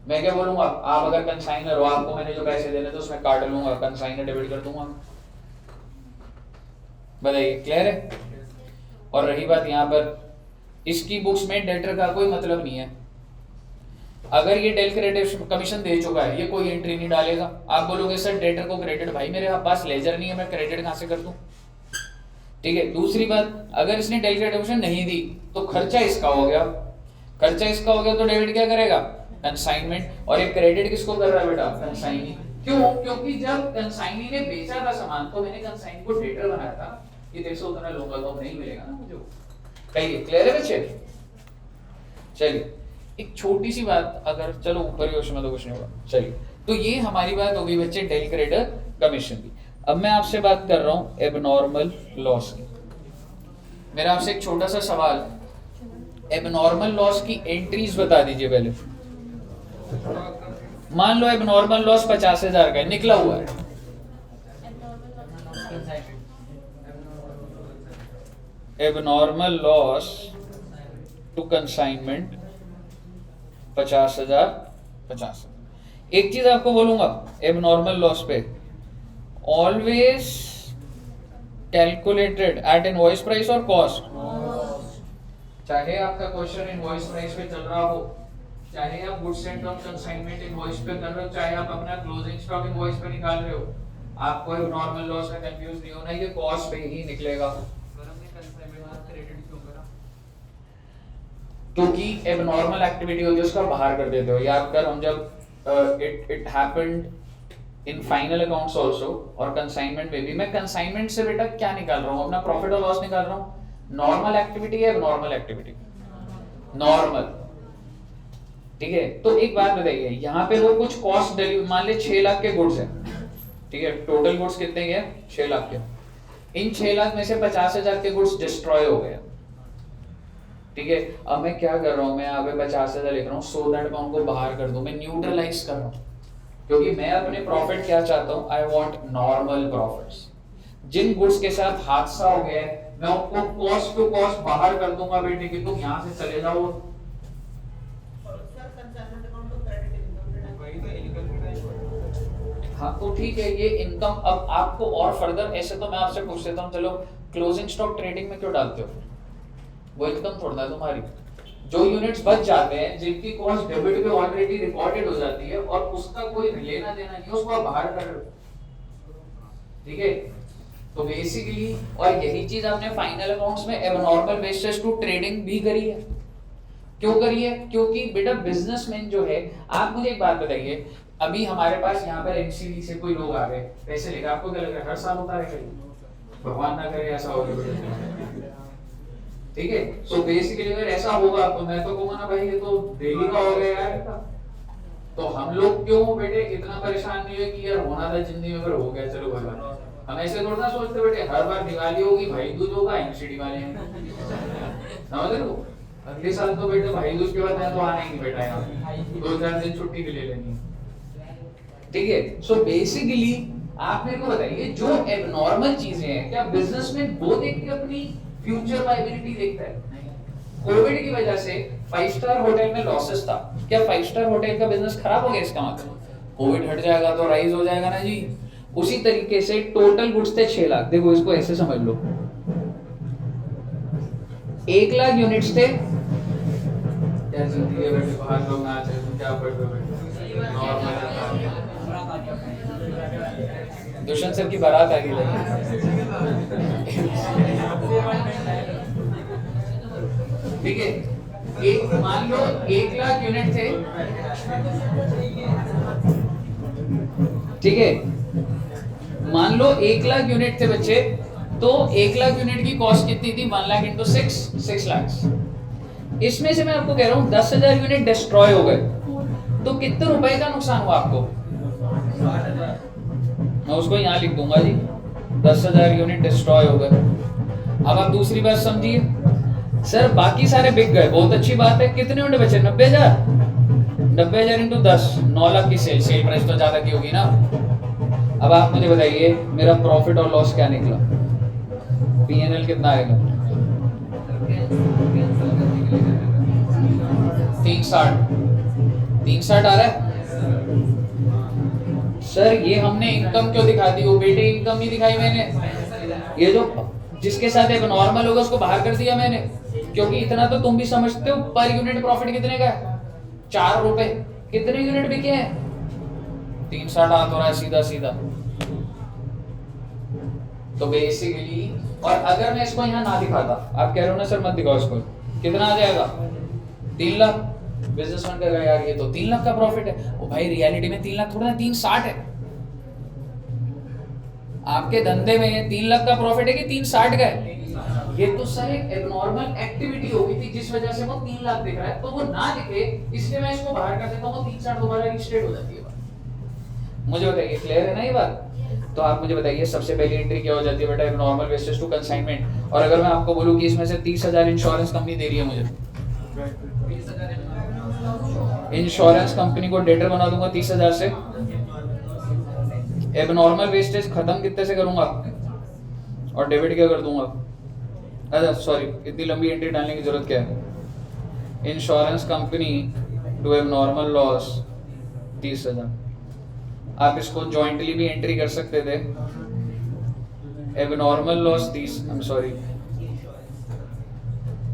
मैं क्या बोलूंगा? आप अगर कंसाइनर हो, आपको मैंने जो पैसे देने थे उसमें काट लूंगा, कंसाइनर डेबिट कर दूंगा। बताइए, क्लियर है? और रही बात यहाँ पर, इसकी बुक्स में डेटर का कोई मतलब नहीं है। अगर ये डेल क्रेडिटर कमीशन दे चुका है, ये कोई एंट्री नहीं डालेगा। आप बोलोगे सर डेटर को क्रेडिट, भाई मेरे पास लेजर नहीं है, मैं क्रेडिट कहां से कर दूं? ठीक है। दूसरी बात, अगर इसने डेल क्रेडिटर कमीशन नहीं दी तो खर्चा इसका हो गया, खर्चा इसका हो गया, तो डेबिट क्या करेगा? कंसाइनमेंट। और ये क्रेडिट किसको कर रहा है बेटा? कंसाइनी। क्यों? क्योंकि जब कंसाइनी ने बेचा था सामान, तो मैंने कंसाइनी को डेटर बनाया था, ये 150 उतना लूंगा तो नहीं मिलेगा ना मुझे। कहिए, क्लियर है बच्चे? चलिए एक छोटी सी बात, अगर चलो ऊपर ही उसमें तो कुछ नहीं होगा। चलिए, तो ये हमारी बात होगी बच्चे डेल क्रेडिटर कमीशन की। अब मैं आपसे बात कर रहा हूं एबनॉर्मल लॉस की। मेरा आपसे एक छोटा सा सवाल, एबनॉर्मल लॉस की एंट्रीज बता दीजिए पहले। मान लो एबनॉर्मल लॉस 50,000 का निकला हुआ है, एबनॉर्मल लॉस टू कंसाइनमेंट 50,000 50। एक चीज आपको बोलूंगा एबनॉर्मल लॉस पे, always calculated at invoice price और कॉस्ट। चाहे आपका क्वेश्चन इनवॉइस प्राइस पे चल रहा हो, चाहे आप गुड्स एंड कंसाइनमेंट इनवॉइस पे कर रहे हो, चाहे आप अपना क्लोजिंग स्टॉक इनवॉइस पे निकाल रहे हो, आपको नॉर्मल लॉस में कंफ्यूज नहीं होना, ये कॉस्ट पे ही निकलेगा। क्योंकि एबनॉर्मल एक्टिविटी होती है उसका बाहर कर देते हो। याद कर हम जब it happened in final accounts also और कंसाइनमेंट में भी, मैं कंसाइनमेंट से बेटा क्या निकाल रहा हूँ, अपना प्रॉफिट और लॉस निकाल रहा हूँ। नॉर्मल एक्टिविटी है एबनॉर्मल एक्टिविटी, नॉर्मल, ठीक है। तो एक बात बताइए, यहाँ पे वो कुछ कॉस्ट मान ले 6 लाख के गुड्स है, ठीक है, टोटल गुड्स कितने के 6 लाख के, इन 6 लाख में से 50,000 के गुड्स डिस्ट्रॉय हो गए, ठीक है। अब मैं क्या कर रहा हूँ, मैं यहाँ पे 50,000 लिख रहा हूँ सो दैट मैं उनको बाहर कर दूं, मैं न्यूट्रलाइज कर रहा हूँ, क्योंकि मैं अपने प्रॉफिट क्या चाहता हूँ, आई वांट नॉर्मल प्रॉफिट्स। जिन गुड्स के साथ हादसा हो गया है मैं उनको कॉस्ट टू कॉस्ट बाहर कर दूंगा बेटे कि तुम यहाँ से चले जाओ। हाँ तो ठीक है, ये इनकम अब आपको और फर्दर, ऐसे तो मैं आपसे पूछ लेता हूँ, चलो क्लोजिंग स्टॉक ट्रेडिंग में क्यों डालते हो, वो इनकम थोड़ा तुम्हारी। जो यूनिट्स बच जाते हैं जिनकी कॉस्ट डेबिट पे ऑलरेडी रिकॉर्डेड हो जाती है और उसका कोई लेना देना नहीं, उसको आप बाहर कर रहे हो, ठीक है। तो बेसिकली, और यही चीज आपने फाइनल अकाउंट्स में एबनॉर्मल बेसिस टू ट्रेडिंग भी करी है। क्यों करी है? क्योंकि बेटा बिजनेसमैन जो है, आप मुझे एक बात बताइए, अभी हमारे पास यहाँ पर एनसीडी से कोई लोग आ गए, पैसे लेकर, आपको क्या लग रहा है हर साल होता है? भगवान ना करे ऐसा हो, ठीक है। सो बेसिकली अगर ऐसा होगा तो मैं तो कहूंगा ना भाई ये तो डेली का हो गया यार। तो हम लोग क्यों बेटे इतना परेशान नहीं है कि यार होना था जिंदगी में, फिर हो गया चलो कोई बात। हम ऐसे थोड़ा ना सोचते बेटे हर बार दिवाली होगी भाई दूज होगा एनसीडी वाले हैं, समझ रहे हो? अगले साल तो बेटे भाई दूज के बाद तो आना ही नहीं बेटा, यहाँ 2-4 दिन छुट्टी भी ले लेनी, ठीक है। सो बेसिकली आप मेरे को बताइए, जो एबनॉर्मल चीजें हैं, क्या बिजनेसमैन वो देख के अपनी फ्यूचर वायबिलिटी देखता है? कोविड की वजह से 5 स्टार होटल में लॉसेस था, क्या 5 स्टार होटल का बिजनेस खराब हो गया इसका मतलब? कोविड हट जाएगा तो राइज हो जाएगा ना जी। उसी तरीके से टोटल गुड्स थे 6 लाख, देखो इसको ऐसे समझ लो, 1 लाख यूनिट्स थे, क्या जिंदगी है बेटे, बाहर लोग ना आते तुम क्या पढ़ रहे हो? दुष्यंत सर की बारात आ गई ठीक है। एक मान लो 1 लाख यूनिट थे, ठीक है, मान लो 1 लाख यूनिट थे बच्चे, तो 1 लाख यूनिट की कॉस्ट कितनी थी? 1 लाख इंटू 6 लाख। इसमें से मैं आपको कह रहा हूँ 10,000 यूनिट डिस्ट्रॉय हो गए, तो कितने रुपए का नुकसान हुआ आपको? मैं उसको यहाँ लिख दूंगा जी, 10,000 यूनिट डिस्ट्रॉय हो गए। अब आप दूसरी बात समझिए, सर बाकी सारे बिक गए, बहुत अच्छी बात है, कितने यूनिट बचे? 90,000। 90,000 इंटू 10, 9 लाख की सेल प्राइस तो ज्यादा की होगी ना। अब आप मुझे बताइए मेरा प्रॉफिट और लॉस क्या निकला, पीएनएल कितना आएगा? 360 आ रहा है। सर ये हमने इनकम क्यों दिखा दी? वो बेटे इनकम नहीं दिखाई मैंने, ये जो जिसके साथ एक नॉर्मल होगा उसको बाहर कर दिया मैंने, क्योंकि इतना तो तुम भी समझते हो, पर यूनिट प्रॉफिट कितने का है? 4 रुपए। कितने यूनिट बिके हैं? 360 आ तो रहा है सीधा सीधा। तो बेसिकली, और अगर मैं इसको यहाँ ना दिखाता, आप कह रहे हो ना सर मत दिखाओ इसको, कितना आ जाएगा? 3 लाख। बिजनेसमैन कहेगा यार ये तो 3 लाख का प्रॉफिट है। ओ भाई रियलिटी में 3 लाख थोड़ा ना, 360 है। आपके धंधे में 3 लाख का प्रॉफिट है कि 360 का है? ये तो सर एक एबनॉर्मल एक्टिविटी हो गई थी जिस वजह से वो 3 लाख दिख रहा है, तो वो ना दिखे इसलिए मैं इसको बाहर कर देता हूँ, 360 दोबारा रिस्टेट हो जाती है बात। मुझे बताइए क्लियर है ना ये बात? तो आप मुझे बताइए सबसे पहली एंट्री क्या हो जाती है बेटा? Abnormal basis to consignment. और अगर मैं आपको बोलूं कि इसमें से 30,000 इंश्योरेंस कंपनी दे रही है मुझे, इंश्योरेंस कंपनी को डेटर बना दूंगा 30,000 से, एबनॉर्मल वेस्टेज खत्म कितने से करूंगा और डेबिट क्या कर दूंगा? अच्छा सॉरी, इतनी लंबी एंट्री डालने की जरूरत क्या है? Insurance company to have normal loss 30,000। आप इसको जॉइंटली भी एंट्री कर सकते थे। Abnormal loss 30, I am sorry,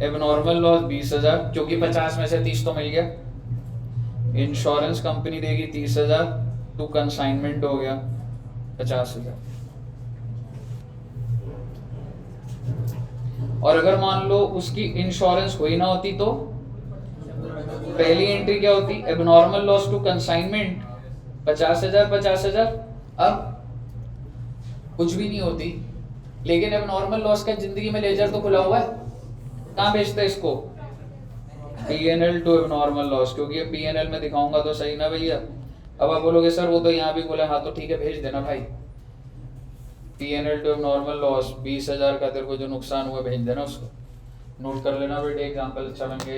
abnormal loss 20,000, क्योंकि 50 में से 30 तो मिल गया। इंश्योरेंस कंपनी देगी 30,000, टू कंसाइनमेंट हो गया 50,000। और अगर मान लो उसकी इंश्योरेंस हुई ना होती तो पहली एंट्री क्या होती? Abnormal loss to consignment 50,000 50,000। अब कुछ भी नहीं होती, लेकिन एबनॉर्मल लॉस का जिंदगी में लेजर तो खुला हुआ है। कहाँ बेचते हैं इसको? P&L टू एबनॉर्मल लॉस, क्योंकि ये P&L में दिखाऊंगा तो सही ना भैया। अब आप बोलोगे सर वो तो यहाँ भी बोला, हाँ तो ठीक है भेज देना भाई। P&L टू एबनॉर्मल लॉस 20,000 का तेरे को जो नुकसान हुआ भेज देना उसको। नोट कर लेना बेटे, एग्जाम्पल अच्छा बन गया।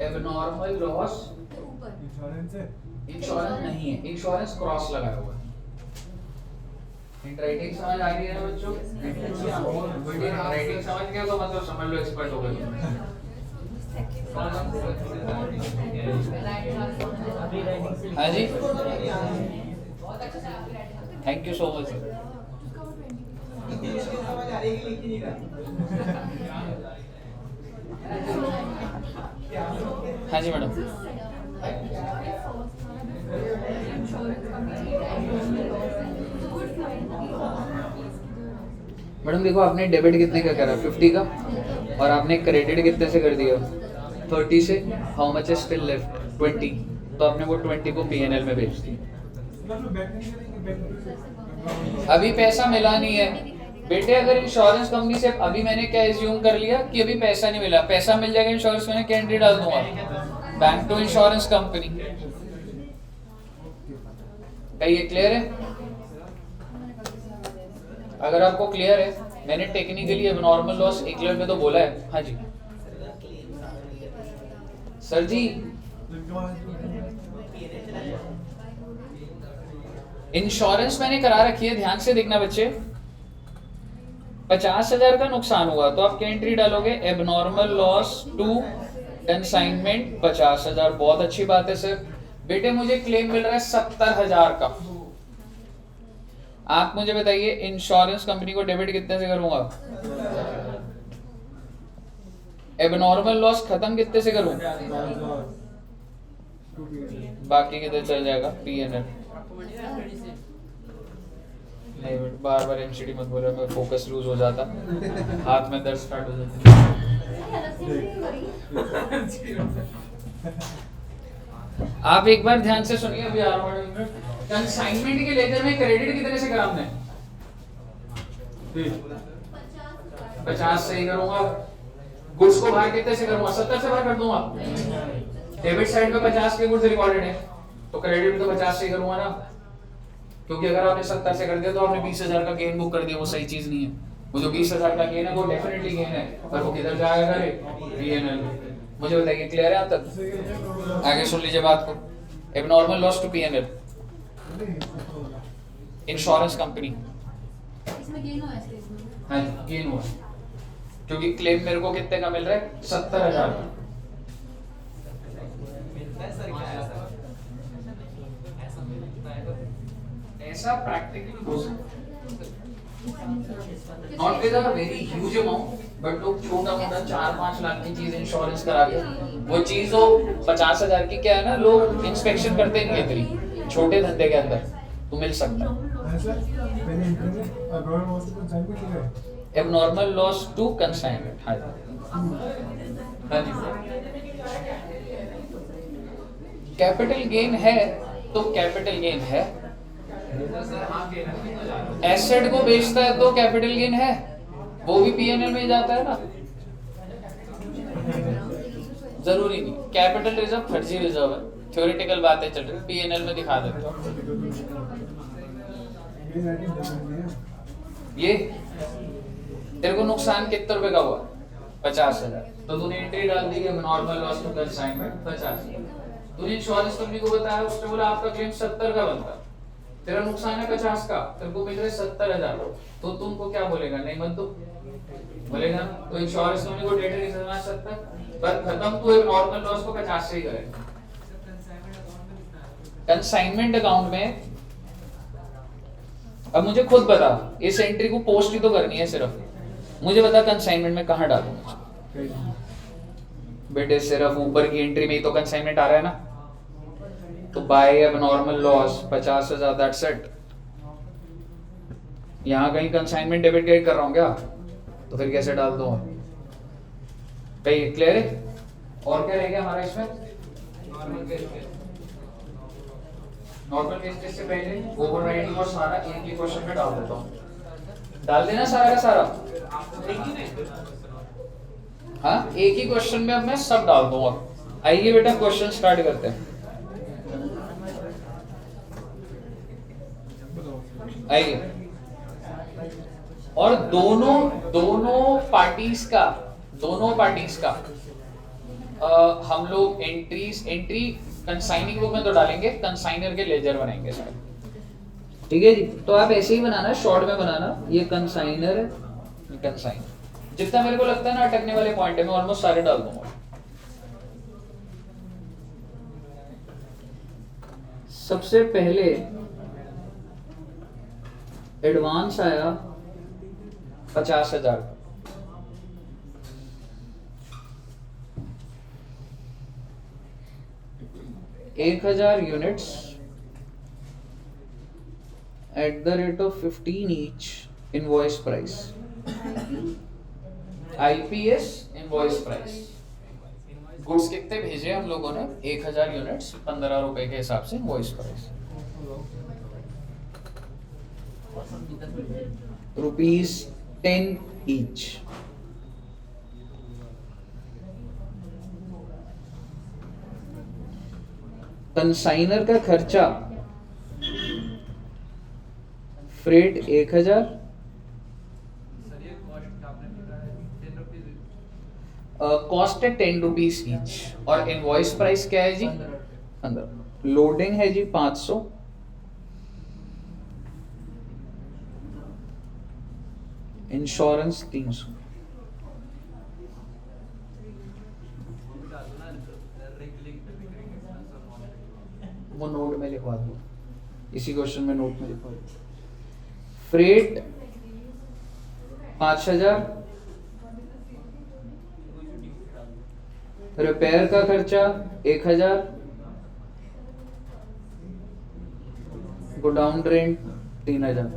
एबनॉर्मल लॉस इंश्योरेंस नहीं है, इंश्योरेंस क्रॉस लगाया हुआ है। राइटिंग समझ आ रही है ना बच्चों? राइटिंग समझ गए तो मतलब समझ लो एक्सपर्ट हो गए। हाँ जी, थैंक यू सो मच। हाँ जी मैडम। मैडम देखो, आपने डेबिट कितने का करा? 50 का, और आपने क्रेडिट कितने से कर दिया? 30 से। How much is still left? 20। तो आपने वो 20 को P&L में भेज दी। अभी पैसा मिला नहीं है बेटे। अगर इंश्योरेंस कंपनी से अभी मैंने क्या एज्यूम कर लिया कि अभी पैसा नहीं मिला, पैसा मिल जाएगा इंश्योरेंस में, क्या एंट्री डाल दूंगा? Bank to insurance company. क्या ये क्लियर है? अगर आपको क्लियर है, मैंने टेक्निकली एबनॉर्मल लॉस एक लेवल में तो बोला है। हाँ जी सर जी, इंश्योरेंस मैंने करा रखी है, ध्यान से देखना बच्चे। 50,000 का नुकसान हुआ तो आप क्या एंट्री डालोगे? Abnormal loss to consignment 50,000। बहुत अच्छी बात है सर। बेटे मुझे क्लेम मिल रहा है 70,000 का। आप मुझे बताइए इंश्योरेंस कंपनी को डेबिट कितने से करूंगा? एबनॉर्मल लॉस खत्म कितने से करूं? बाकी कितने चल जाएगा? P&L। नहीं बार बार एमसीडी मत बोलो, मैं फोकस लूज हो जाता, हाथ में दर्द स्टार्ट हो जाता। आप एक बार ध्यान से सुनिए, अभी आ रहा हूं। कंसाइनमेंट के लेजर में क्रेडिट कितने से करा हमने? 50 से ही करूंगा। गुड्स को बाहर कितने से करूंगा? 70 से बाहर कर दूंगा। डेबिट साइड पे 50 के गुड्स रिकॉर्डेड है, तो क्रेडिट में तो 50 से ही करूंगा ना, क्योंकि अगर आपने 70 से कर दिया तो आपने 20,000 का गेन बुक कर दिया, वो सही चीज नहीं है। वो जो 20,000 का गेन है वो डेफिनेटली गेन है, पर वो किधर जाएगा? P&L। मुझे बताइए क्लियर है आप तक? आगे सुन लीजिए बात को। Abnormal loss to P&L insurance company. इसमें गेन हुआ है इसमें। हाँ गेन हुआ, क्योंकि क्लेम मेरे को कितने का मिल रहा है? 70,000 का। ऐसा प्रैक्टिकली हो सकता है, not with a very huge amount, but लोग छोटा मोटा 4-5 लाख की चीज इंश्योरेंस करा के, वो चीज हो 50,000 की, क्या है ना, लोग इंस्पेक्शन करते नहीं इतनी छोटे धंधे के अंदर, तो मिल सकता है। Abnormal loss to consignment. हाँ जी, कैपिटल गेन है तो कैपिटल गेन है, एसेट को बेचता है तो कैपिटल गेन है, वो भी P&L में जाता है ना। जरूरी नहीं, कैपिटल रिजर्व फर्जी रिजर्व है, थ्योरेटिकल बातें चल रही, P&L में दिखा देते हो। ये तेरे को नुकसान कितने रुपए का हुआ? 50,000। तो तूने एंट्री डाल दी है नॉर्मल लॉस टू कंसाइनमेंट 50,000। तूने इंश्योरेंस कंपनी को बताया, उसने बोला आपका क्लेम 70 का बनता, तेरा नुकसान है 50 का, तेरे को मिल रहे 70,000, तो तुमको क्या बोलेगा? नहीं मत दो, बोलेगा? तो इंश्योरेंस कंपनी को डेटा नहीं समझ सकता, पर खत्म तो एक नॉर्मल लॉस को 50 से ही करेगा। कंसाइनमेंट अकाउंट में अब मुझे खुद बता, इस एंट्री को पोस्ट ही तो करनी है सिर्फ, मुझे बता कंसाइनमेंट में कहाँ डालूंगा? बेटे सिर्फ ऊपर की एंट्री में ही तो कंसाइनमेंट आ रहा है ना, तो बाय अब नॉर्मल लॉस 50,000, दैट्स इट। यहाँ कहीं कंसाइनमेंट डेबिट क्रेडिट कर रहा हूँ क्या? तो फिर कैसे डाल दूँ? कहीं क्लियर है? और क्या रह गया हमारा इसमें? नॉर्मल केस से पहले ओवरराइडिंग और सारा एक ही क्वेश्चन में डाल देता हूँ, डाल देना सारा का सारा। हाँ, एक ही क्वेश्चन में अब मैं सब डाल दूंगा। आइए बेटा क्वेश्चन स्टार्ट करते हैं। आइए, और दोनों पार्टीज का हम लोग एंट्री कंसाइनिंग बुक में तो डालेंगे, कंसाइनर के लेजर बनाएंगे सारे, ठीक है जी। तो आप ऐसे ही बनाना, शॉर्ट में बनाना, ये कंसाइनर है, कंसाइनर। जितना मेरे को लगता है ना अटकने वाले पॉइंट है, मैं ऑलमोस्ट सारे डाल दूंगा। सबसे पहले एडवांस आया 50,000, एक 1,000 units at the rate of 15 each invoice price. IPS invoice price. Goods कितने भेजे हम लोगों ने? 1,000 यूनिट्स, 15 रुपए के हिसाब से इनवॉइस प्राइस ₹10 each. कंसाइनर का खर्चा फ्रेट 1,000, कॉस्ट है 10 रुपीज ईच, और इनवॉइस प्राइस क्या है जी? 15। लोडिंग है जी 500, इंश्योरेंस 300। वो नोट में लिखवा दो, इसी क्वेश्चन में नोट में लिखवा दो। फ्रेट 5,000, रिपेयर का खर्चा 1,000, godown rent 3,000।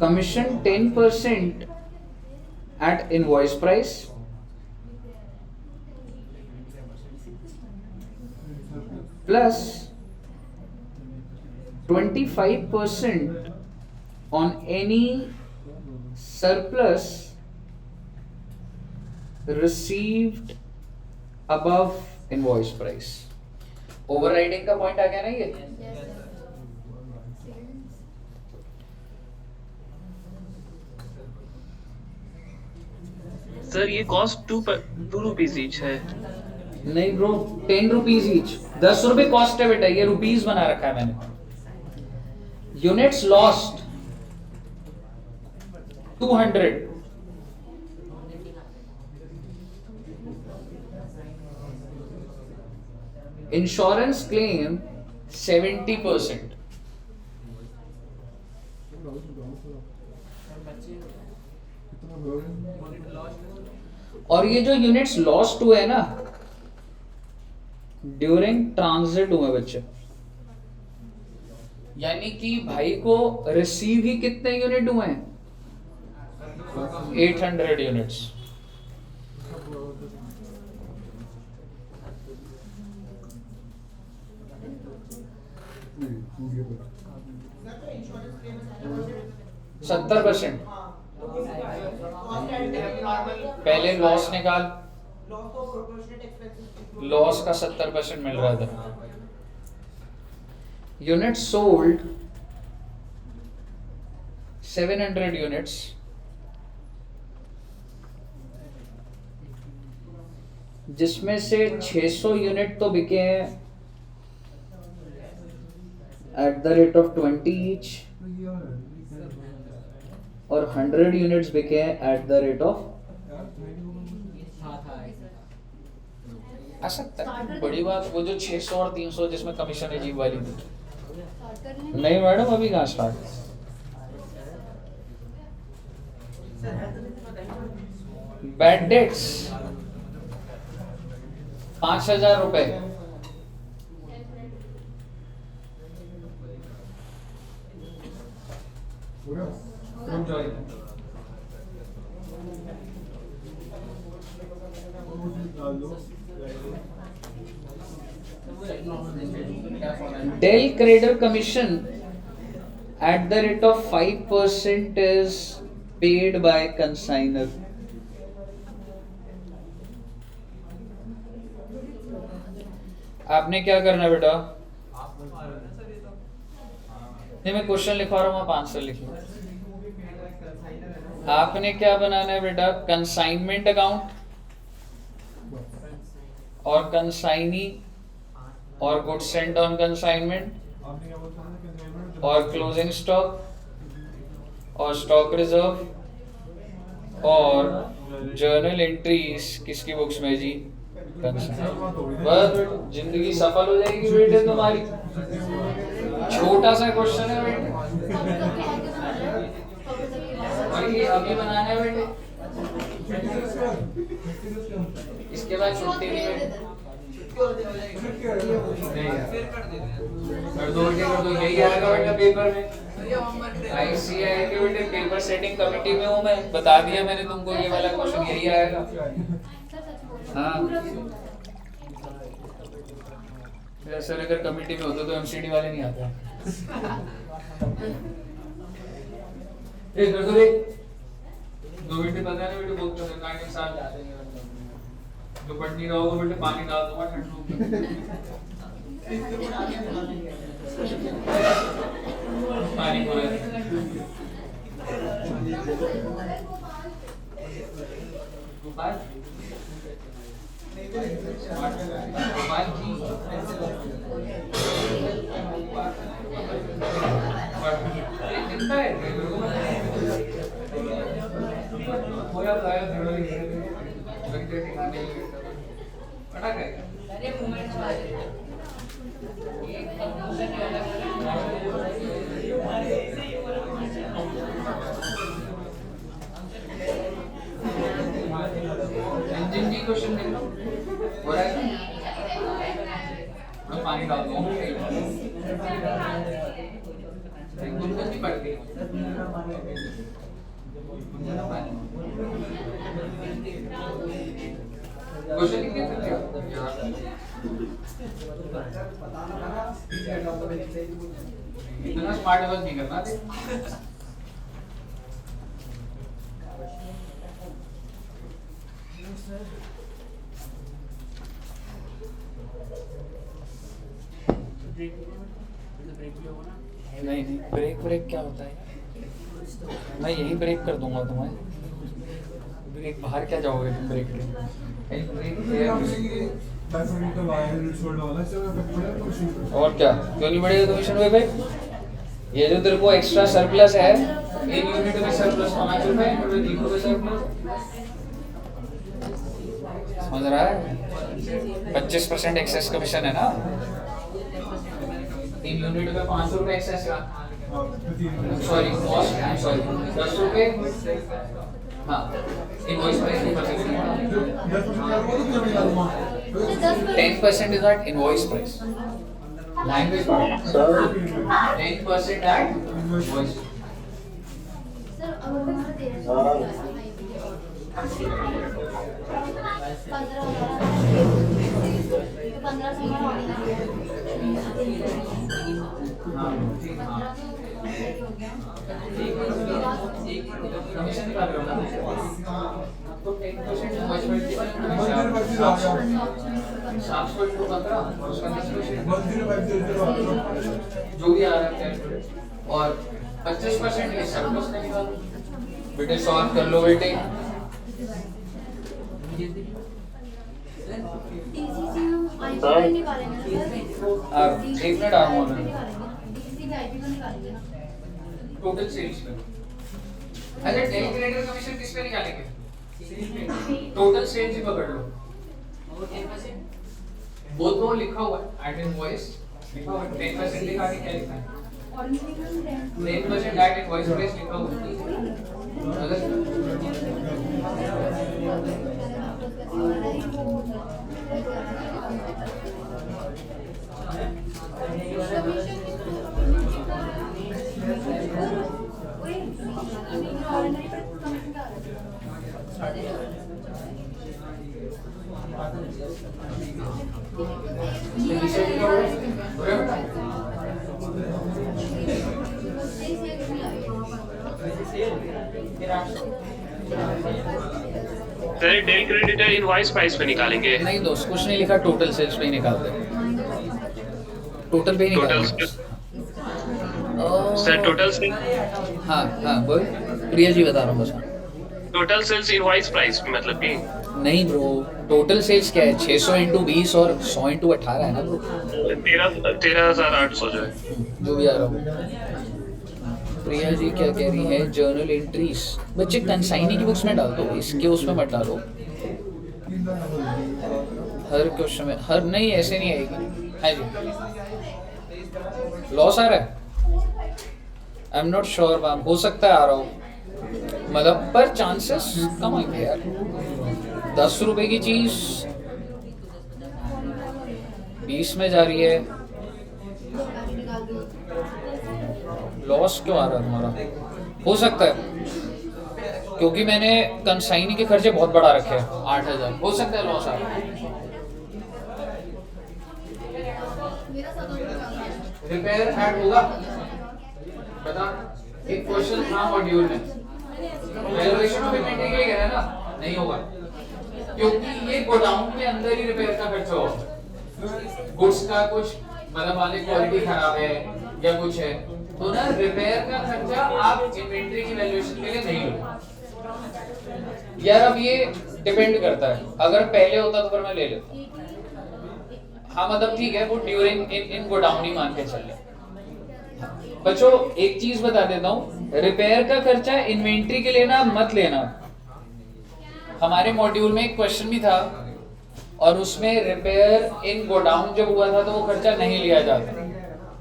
Commission 10% at invoice price, plus 25% on any surplus received above invoice price. Overriding का पॉइंट आ गया ना ये? सर ये कॉस्ट 2 रुपीज ईच है। नहीं ब्रो, 10 रुपीज ईच, 10 रुपए कॉस्ट है बेटा, ये रुपीज बना रखा है मैंने। यूनिट्स लॉस्ट 200, इंश्योरेंस क्लेम 70%, और ये जो यूनिट्स लॉस्ट हुए हैं ना ड्यूरिंग ट्रांजिट हुए बच्चे, यानी कि भाई को रिसीव ही कितने यूनिट हुए हैं? 800 यूनिट्स। $70 पहले लॉस निकाल, लॉस का 70% मिल रहा था। यूनिट सोल्ड 700 यूनिट्स, जिसमें से 600 यूनिट तो बिके हैं at the rate of 20 each, और 100 यूनिट्स बिके हैं एट द रेट ऑफ, आ सकता है बड़ी बात वो जो 600 और 300 जिसमें कमीशन अजीब वाली थी। स्टार्ट कर लें। नहीं मैडम अभी कहाँ स्टार्ट। बैड डेट्स 5,000 रुपए, del credit commission at the rate of 5% is paid by consignor. आपने क्या करना है बेटा? नहीं मैं क्वेश्चन लिखवा रहा हूँ, आप आंसर लिखिए। आपने क्या बनाना है बेटा? कंसाइनमेंट अकाउंट और कंसाइनी और गुड्स सेंट ऑन कंसाइनमेंट और क्लोजिंग स्टॉक और स्टॉक रिजर्व और जर्नल एंट्रीज किसकी बुक्स में जी? बस जिंदगी सफल हो जाएगी बेटे तुम्हारी। छोटा सा क्वेश्चन है बेटे, और ये अभी बनाना है बेटे, इसके बाद छुट्टी नहीं बेटे। कर दो यही आएगा बेटा पेपर में। आईसीआई के बेटे पेपर सेटिंग कमेटी में हूँ मैं, बता दिया मैंने तुमको ये वाला क्वेश्चन यही आएगा। हाँ सर अगर कमेटी में होते तो एमसीडी वाले नहीं आते। कर दो 2 मिनट पता नहीं बेटे बहुत खतरनाक इंसान जाते हैं, जो पढ़ नहीं रहा होगा बेटे पानी डाल दूंगा ठंडू पानी पूरा गोपाल इंजन की क्वेश्चन देख लो हो रहा है, मैं पानी डाल दूँ गुनगुन भी पड़ गई। क्वेश्चन लिख के इतना स्मार्ट वर्क नहीं करना थे। नहीं ब्रेक क्या होता है? मैं यही ब्रेक कर दूंगा तुम्हें। ब्रेक बाहर क्या जाओगे तुम ब्रेक के? और क्या क्यों नहीं बढ़ेगा कमीशन पे भाई? ये जो तेरे को एक्स्ट्रा सरप्लस है, एक यूनिट में सरप्लस 5 रुपए और 3 रुपए सरप्लस, समझ रहा है? 25% एक्सेस कमीशन है ना, 3 यूनिट में 5 रुपए एक्सेस का, sorry cost, I am sorry 10 रुपए। हाँ invoice price 10% is at invoice price. Language part. 10% at invoice. Sir अब मैं 13 कमीशन निकाल रहे हो ना, तो 10% इनवॉइस प्राइस 715 और उसका 10% जो भी आ रहा है, और 25% ये सरप्लस निकाल दो बेटे, सॉल्व कर लो बेटे। टीसीसी में आईपी निकालेंगे ना सर, एक मिनट आ रहा हूँ मैं। टीसीसी के आईपी को निकालेंगे ना। टोटल सेल्स पे। अच्छा डेल क्रेडिटर कमीशन किस पे निकालेंगे? टोटल सेल्स ही पकड़ लो। बोथ को लिखा हुआ है एट इनवॉइस, लिखा हुआ है 10% लिखा के क्या लिखा है? 10% एट इनवॉइस प्राइस लिखा हुआ है। अगर sir del creditor invoice price पे निकालेंगे। नहीं दोस्त, कुछ नहीं लिखा, टोटल सेल्स पे ही निकालते हैं। टोटल पे ही निकालते हैं। सर टोटल सेल, हाँ हाँ बोल, प्रिया जी बता रहा हूँ बस। टोटल सेल्स इनवॉइस प्राइस पे मतलब कि नहीं ब्रो, टोटल सेल्स क्या है? 600 इंटू 20 और 100 इंटू 18 है ना ब्रो, 13,800 जो है। जो भी आ रहा हो। प्रिया जी क्या कह रही है? जर्नल एंट्रीज बच्चे कंसाइनी की बुक्स में डाल दो, इसके उसमें मत डालो। हर क्वेश्चन में हर, नहीं ऐसे नहीं आएगी। हाँ जी, लॉस आ रहा है, I am not sure ma'am, हो सकता है आ रहा हो, मतलब पर चांसेस कम आएंगे यार। 10 रुपए की चीज 20 में जा रही है, लॉस क्यों आ रहा है तुम्हारा? हो सकता है क्योंकि मैंने कंसाइनी के खर्चे बहुत बढ़ा रखे हैं, 8,000, हो सकता है लॉस आ रहा है। रिपेयर ऐड होगा बता, एक क्वेश्चन था मॉड्यूल में, वैल्यूएशन ऑफ इन्वेंटरी के लिए कह रहा है ना, नहीं होगा क्योंकि ये गोडाउन के अंदर ही रिपेयर का खर्चा होगा। गुड्स का कुछ मतलब मान ली क्वालिटी खराब है या कुछ है तो ना रिपेयर का खर्चा आप इन्वेंटरी की वैल्यूएशन के लिए नहीं लो यार। अब ये डिपेंड करता है, अगर पहले होता तो फिर मैं ले लेता। हाँ मतलब ठीक है, वो ड्यूरिंग इन गोडाउन ही मान के चल ले। बच्चों एक चीज बता देता हूँ, रिपेयर का खर्चा इन्वेंटरी के लिए ना मत लेना। हमारे मॉड्यूल में एक क्वेश्चन भी था और उसमें रिपेयर इन गोडाउन जब हुआ था तो वो खर्चा नहीं लिया जाता।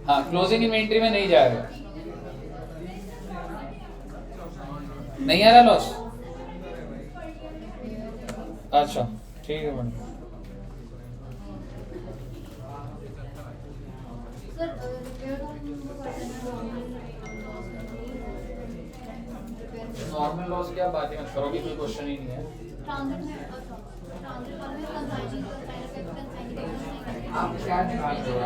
हाँ, क्लोजिंग इन्वेंटरी में नहीं जाएगा। नहीं आ रहा लॉस? अच्छा ठीक है मैडम। नॉर्मल लॉस की आप बात ही मत करो, कोई क्वेश्चन ही नहीं है। आप क्या निकाल रहे हो?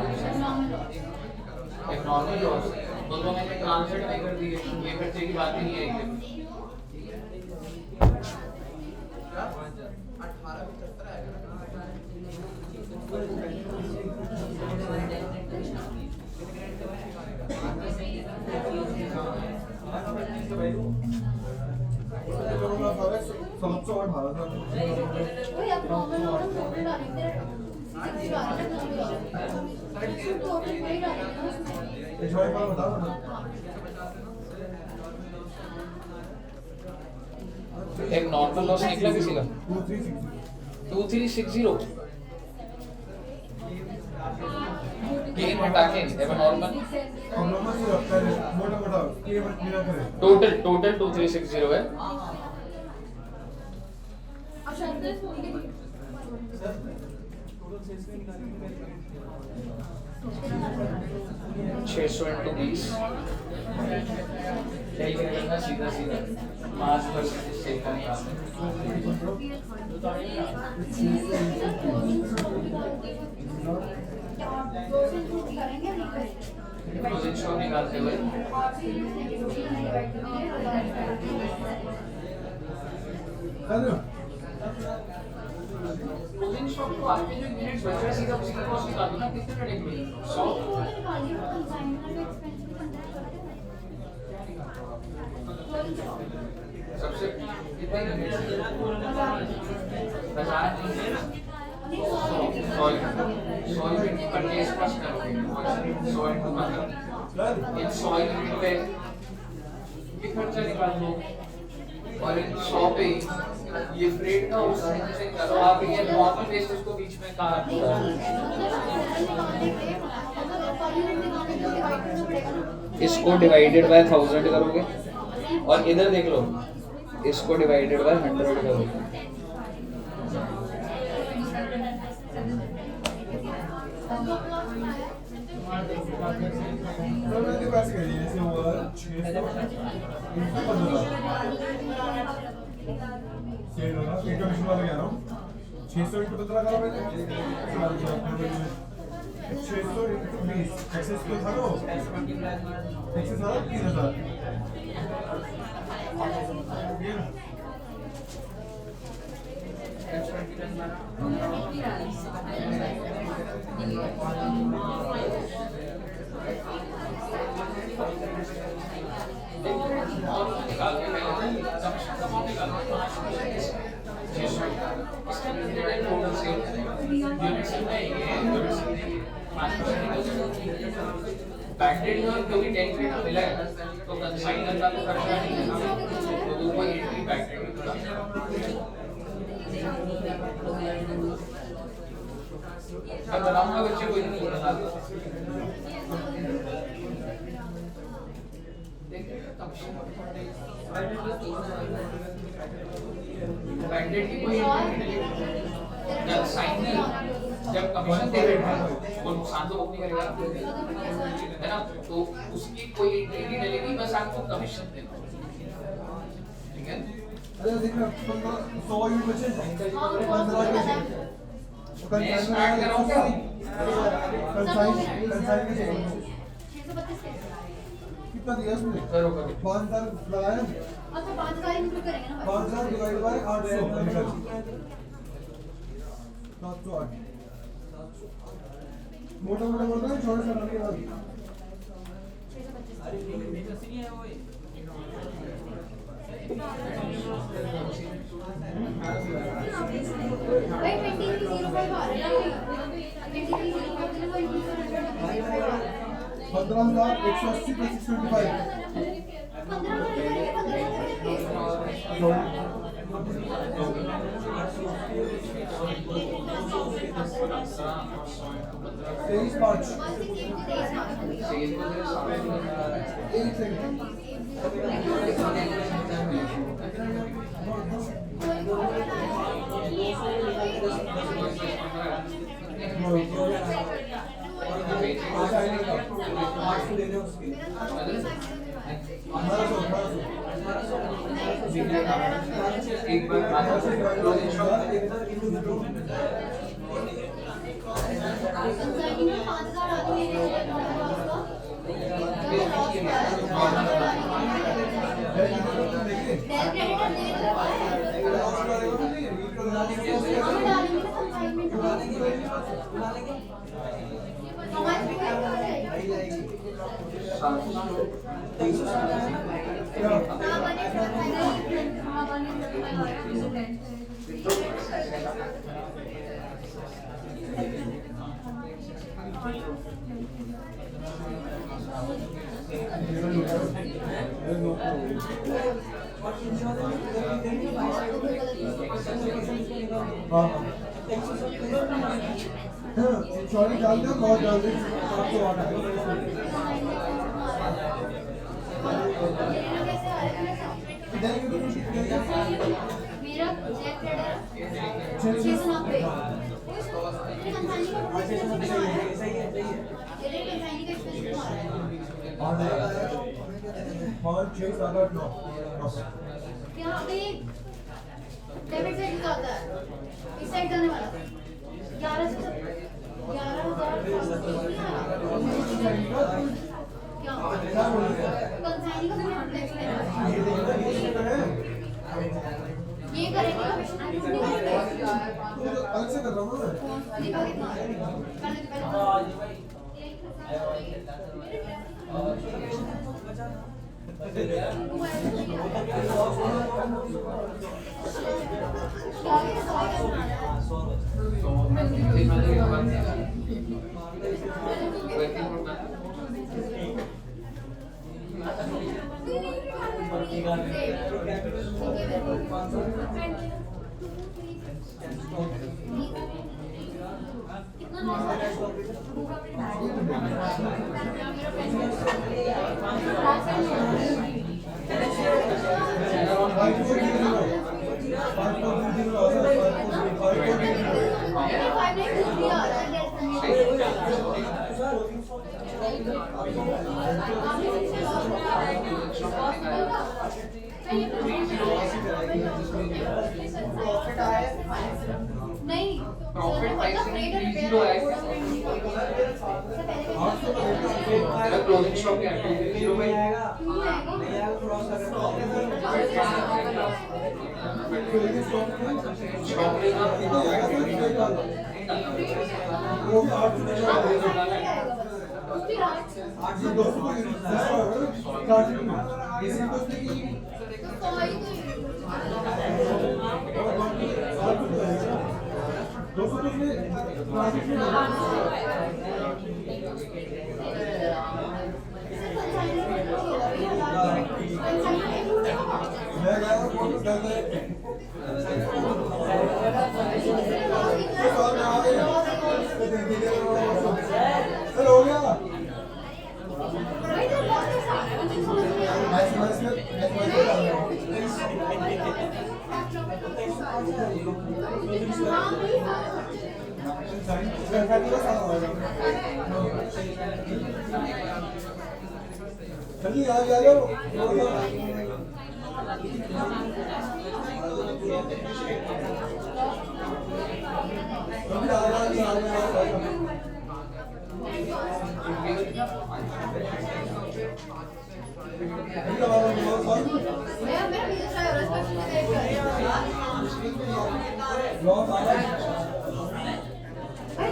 एक नॉर्मल लॉस तो मैंने ट्रांसलेट नहीं कर दी है, ये खर्चे की बात ही नहीं आएगी। एक नॉर्मल लॉस निकला किसी का 2360 गेन हटा के नॉर्मल टोटल 2360 है। छह सौ इंटू 20 सीधा सीधा 5% सेव का निकालना। क्लोजिंग स्टॉक निकालते हुए क्लोजिंग स्टॉक को आपके जो यूनिट्स बच रहा है सीधा उसी का कॉस्ट निकाल दो ना। कितने का डेबिट 100 सबसे बाजार सॉइल परचेज मत करो, सॉइल को मत करो, इन सॉइल पे ये खर्चा निकाल दो और इन 100 पे ये फ्रेट का उस से करो आप, ये नॉर्मल बेसिस को बीच में काट दो। इसको डिवाइडेड बाय 1000 करोगे और इधर देख लो इसको डिवाइडेड बाय 100 करोगे। बैकडेट में क्योंकि 10 क्रेडिट मिला है तो कंसाइनर का तो खर्चा नहीं है, तो वो कोई एंट्री बैकडेट मैं बनाऊंगा बच्चे को नहीं बना बैकडेट की कोई कंसाइनर जब कमीशन दे रहा है वो नुकसान तो नहीं करेगा है ना, तो उसकी कोई एंट्री नहीं डलेगी, बस आपको कमीशन देना, ठीक है। अरे देखना 100 यूनिट बचे 15 बचे मैं स्टार्ट कर रहा हूं क्या कंसाइन के चाहिए 632 कितना दिया उसने करो करो 5000 लगाया अच्छा 5000 इंक्लूड करेंगे ना 5000 डिवाइड बाय 800 708 मोटा मोटा बोलता है छोटे छोटे के बाद भाई 2305 आ रहा है 2305 चलो वो इंक्लूड कर 15180 + 625 23 पाँच एक सेकंड एक बार कंसाइनिंग में 5000 आदमी सॉरी डाल दो बहुत डाल दो 708 मेरा चेक रेडर 690 पाँच छः सात आठ नौ यहाँ पे डेबिट साइड का आता है, इस साइड जाने वाला 11,000 क्या कंसाइनिंग का पेमेंट टैक्स ये करेंगे अलग से कर रहा हूँ मैं लिखा कितना नहीं प्रॉफिट 530 है क्या क्लोजिंग स्टॉक क्या है 0 पे स्टॉक लेना भाई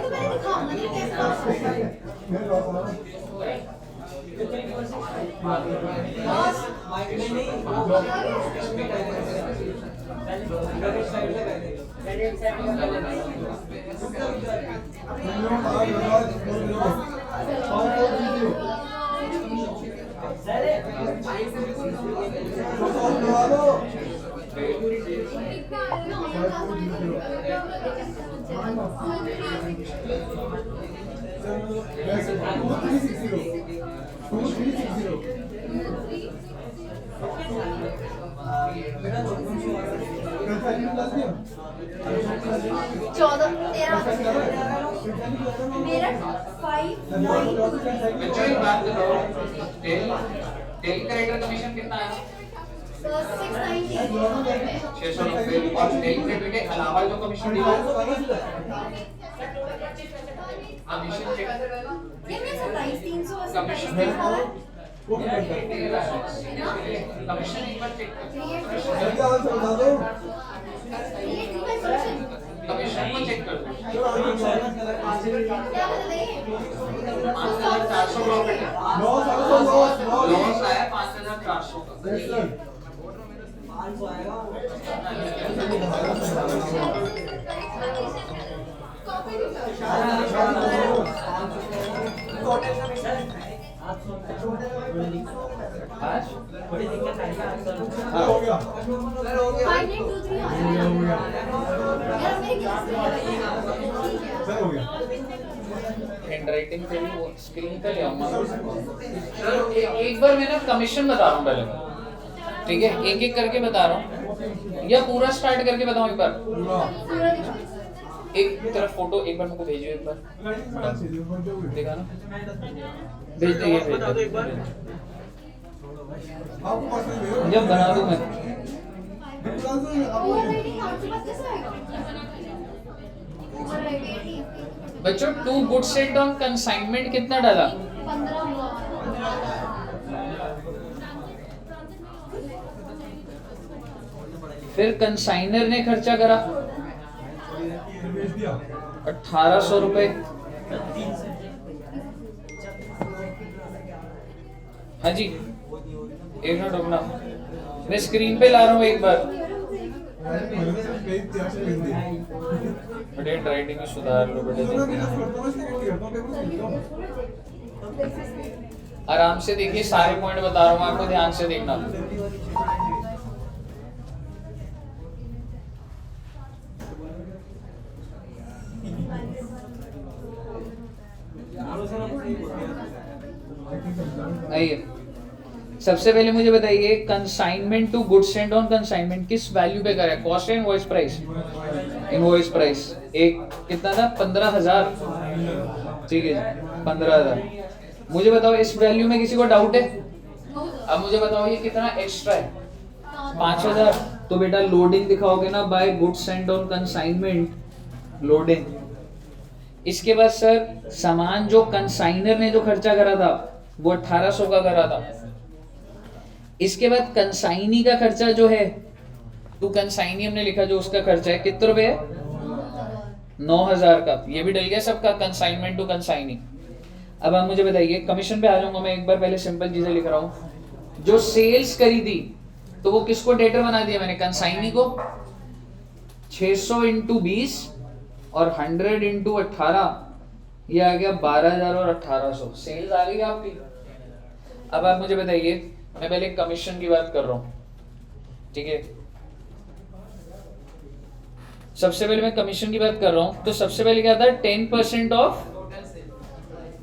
तो मैंने दिखाऊंगा नहीं चौदह तेरह मेरा 5 बच्चों एक बात बताओ डेली करेक्टर कमीशन कितना है 690 और डेली करेक्टर के अलावा जो कमीशन दिया कमीशन चेक ये मैं सरप्राइज 380 कमीशन कमीशन एक बार चेक कर कमीशन को चेक कर क्या बताइए 5400 प्रॉफिट है लॉस आया 5400 का आज थोड़ी दिक्कत आई है हो गया 5823 आ रहा है यार मेरी क्लास में सर हो गया हैंडराइटिंग पे भी वो स्क्रीन पे ले आऊंगा एक बार मैं ना कमीशन बता रहा हूँ पहले ठीक है एक एक करके बता रहा हूँ या पूरा स्टार्ट करके बताऊँ एक बार एक तरफ फोटो एक बार मुझको भेजिए एक बार देखा ना भेज दो ये भेज दो आपको पर्सनल भेजो जब बना दूं मैं ओवर रेटिंग आपके पास कैसे आएगा ओवर रेटिंग बच्चों 2 गुड सेट ऑन कंसाइनमेंट कितना डाला 15 हुआ फिर कंसाइनर ने खर्चा करा भेज दिया 1800 रुपए हाँ जी एक मिनट रुकना, मैं स्क्रीन पे ला रहा हूँ एक बार। बेटे राइटिंग में सुधार लो बेटे, आराम से देखिए, सारे पॉइंट बता रहा हूँ आपको, ध्यान से देखना। आइए, सबसे पहले मुझे बताइए consignment to goods and on consignment किस वैल्यू पे करा है? Cost and invoice price. Invoice price एक कितना था? 15,000। ठीक है, 15,000। मुझे बताओ इस वैल्यू में किसी को डाउट है? अब मुझे बताओ ये कितना एक्स्ट्रा है? 5,000। तो बेटा लोडिंग दिखाओगे ना by goods and on consignment, loading. इसके बाद सर सामान जो कंसाइनर ने जो खर्चा करा था वो 1800 का करा था। इसके बाद कंसाइनी का खर्चा जो है, तो कंसाइनी हमने लिखा जो उसका खर्चा है कितने रुपए है? 9,000 का। ये भी डल गया सबका, कंसाइनमेंट टू कंसाइनी। अब आप मुझे बताइए, कमीशन पे आ जाऊंगा मैं एक बार, पहले सिंपल चीजें लिख रहा हूं। जो सेल्स करी थी तो वो किसको डेटर बना दिया मैंने? कंसाइनी को। 600 इंटू 20 और 100 इंटू 18, ये आ गया 12,000 और 1,800। सेल्स आ गई आपकी। अब आप मुझे बताइए, मैं पहले कमीशन की बात कर रहा हूं, ठीक है? सबसे पहले मैं कमीशन की बात कर रहा हूं, तो सबसे पहले क्या था? 10% ऑफ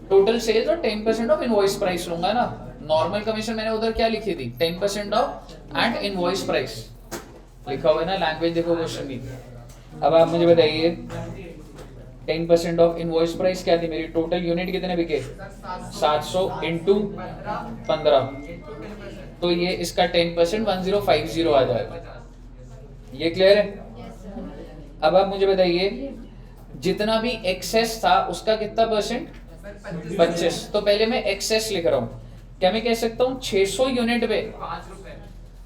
टोटल सेल्स और 10% ऑफ इनवॉइस प्राइस लूंगा ना। नॉर्मल कमीशन मैंने उधर क्या लिखी थी? 10% ऑफ एंड इनवॉइस प्राइस लिखा हुआ है ना, लैंग्वेज देखो क्वेश्चन की। अब आप मुझे बताइए 10% ऑफ इनवॉइस प्राइस क्या थी मेरी? टोटल यूनिट कितने बिके? 700 इंटू 15, तो ये इसका 10% 1050 आ जाएगा। ये क्लियर है? अब आप मुझे बताइए जितना भी एक्सेस था उसका कितना परसेंट? 25। तो पहले मैं एक्सेस लिख रहा हूँ, क्या मैं कह सकता हूँ 600 यूनिट पे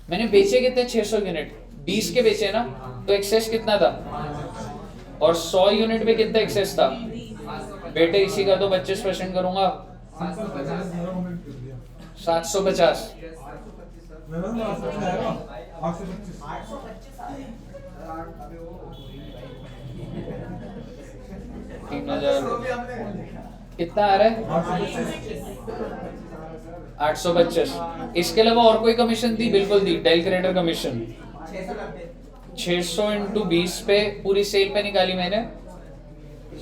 मैंने बेचे कितने? 600 यूनिट, 20 के बेचे ना, तो एक्सेस कितना था? और 100 यूनिट पे कितना एक्सेस था? बेटे इसी का तो 25% करूंगा, 750। 3,000 कितना आ रहा है? 825। इसके अलावा और कोई कमीशन थी? बिल्कुल थी, डेल क्रेडिटर कमीशन। 600 इंटू 20 पे पूरी सेल पे निकाली मैंने,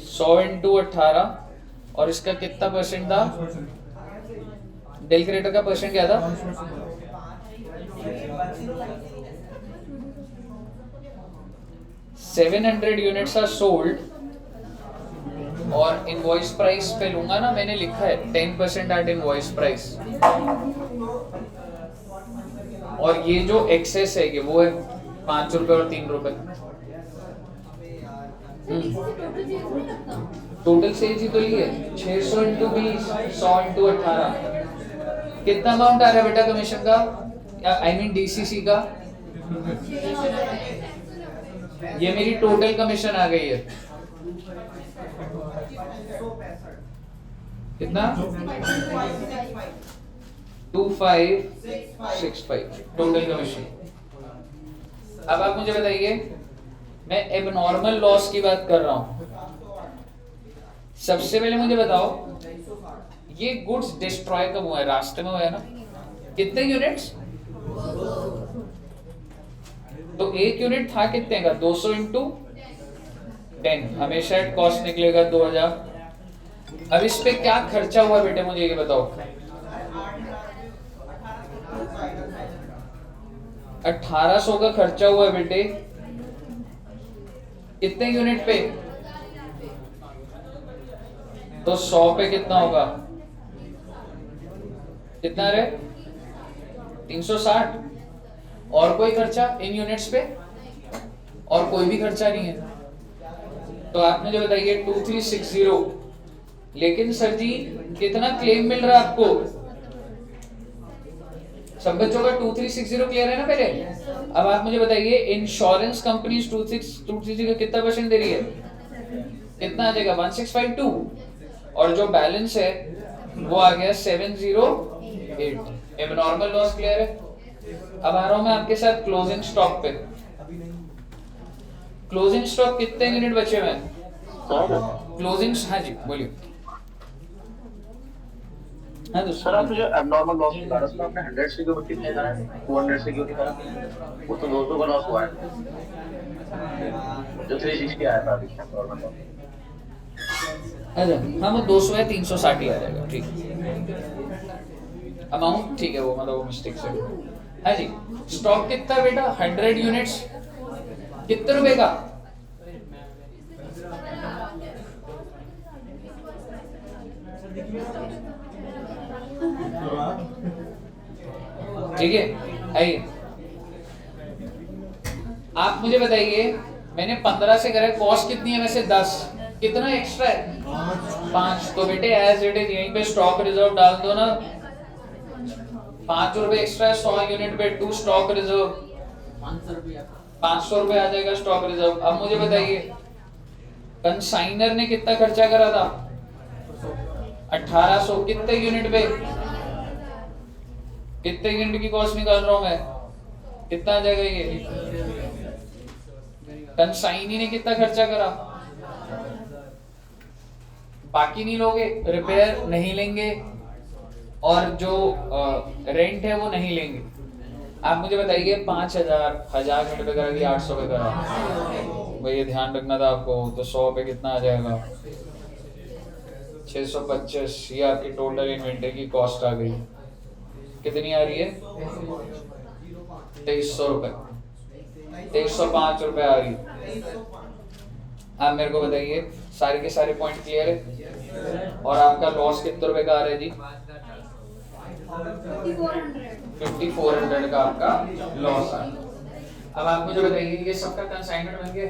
100 इंटू 18, और इसका कितना परसेंट था? डेल क्रेडिटर का परसेंट क्या था? 700 यूनिट्स आर सोल्ड, और इनवॉइस प्राइस पे लूंगा ना, मैंने लिखा है 10% एट इनवॉइस प्राइस। और ये जो एक्सेस है कि वो है 5 रुपए और 3 रुपए। टोटल सेल्स ही तो ली है 600 इंटू 20, 100 इंटू 18। कितना अमाउंट आ रहा है बेटा कमीशन का, आई मीन डीसीसी का? ये मेरी टोटल कमीशन आ गई है। कितना? 2565 टोटल कमीशन। अब आप मुझे बताइए, मैं एबनॉर्मल लॉस की बात कर रहा हूं। सबसे पहले मुझे बताओ ये गुड्स डिस्ट्रॉय कब हुआ है? रास्ते में हुआ है ना। कितने यूनिट्स? तो एक यूनिट था कितने का? 200 इंटू 10, हमेशा कॉस्ट निकलेगा 2000। अब इस पे क्या खर्चा हुआ बेटे, मुझे ये बताओ। 1800 का खर्चा हुआ बेटे, कितने यूनिट पे? तो 100 पे कितना होगा? कितना रे? 360। और कोई खर्चा इन यूनिट्स पे? और कोई भी खर्चा नहीं है। तो आप मुझे बताइए 2360, लेकिन सर जी कितना क्लेम मिल रहा है आपको? सब बच्चों का 2360 क्लियर है ना पहले? अब आप मुझे बताइए इंश्योरेंस कंपनी 230 का कितना परसेंट दे रही है? कितना आ जाएगा? 1652। और जो बैलेंस है वो आ गया 708। एबनॉर्मल लॉस क्लियर है। अब आ रहा हूं मैं आपके साथ क्लोजिंग स्टॉक पे। क्लोजिंग स्टॉक कितने यूनिट बचे हुए हैं? क्लोजिंग, हाँ जी बोलिए। हाँ सर आप जो एबनॉर्मल लॉस बता रहे हो आपने 100 से क्यों कितने करा है? 200 से क्यों नहीं करा? वो तो 200 का लॉस हुआ है जो 360 आया था अभी एबनॉर्मल लॉस। अच्छा हाँ, वो 200 है, 360 ही आ जाएगा, ठीक। अमाउंट ठीक है, वो मतलब वो मिस्टेक से। हाँ जी, स्टॉक कितना बेटा? 100 यूनिट्स, कितने रुपए का? ठीक है, आइए आप मुझे बताइए, मैंने 15 से करा, कॉस्ट कितनी है वैसे? 10, कितना एक्स्ट्रा है? 5। तो बेटे एज इट इज यहीं पे स्टॉक रिजर्व डाल दो ना, 5 रुपए एक्स्ट्रा है 100 यूनिट पे, 2 स्टॉक रिजर्व, 500 रुपए आ जाएगा स्टॉक रिजर्व। अब मुझे बताइए कंसाइनर ने कितना खर्चा करा था? 1800, कितने यूनिट पे? कितने यूनिट की कॉस्ट निकाल रहा हूं मैं, कितना आ जाएगा ये? कंसाइनी ने कितना खर्चा करा? बाकी नहीं लोगे, रिपेयर नहीं लेंगे और जो रेंट है वो नहीं लेंगे। आप मुझे बताइए 5000 1000 यूनिट पे करा कि 800 पे करा? भाई ये ध्यान रखना था आपको। तो 100 पे कितना आ जाएगा? 625। ये आपकी टोटल इन्वेंटरी की कॉस्ट आ गई। कितनी आ रही है? 2300 रुपए, 2305 रुपए आ रही। आप मेरे को बताइए सारे के सारे पॉइंट क्लियर है? और आपका लॉस कितने रुपए का आ रहा है जी? 5400 का आपका लॉस आ रहा है। अब आप मुझे बताइए ये सबका कंसाइनमेंट बन गया?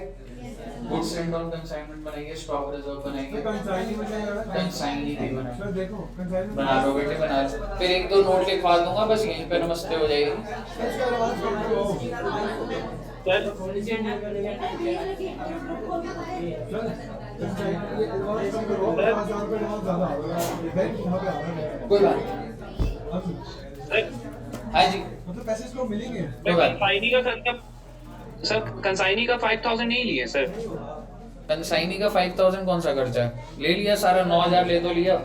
गुड्स एंड ऑन कंसाइनमेंट बनाइए, स्टॉक रिजर्व बनाइए, कंसाइनी भी बनाइए। बना लो बेटे, बना लो। फिर 1-2 नोट लिखवा दूंगा, बस यहीं पे नमस्ते हो जाएगी। कोई बात नहीं। हाँ जी, मतलब पैसे इसको मिलेंगे। कोई बात कंसाइनी का खर्चा सर, कंसाइनी का 5000 नहीं लिए सर। कंसाइनी का 5000 कौन सा खर्चा है? ले लिया सारा, 9000 ले तो लिया।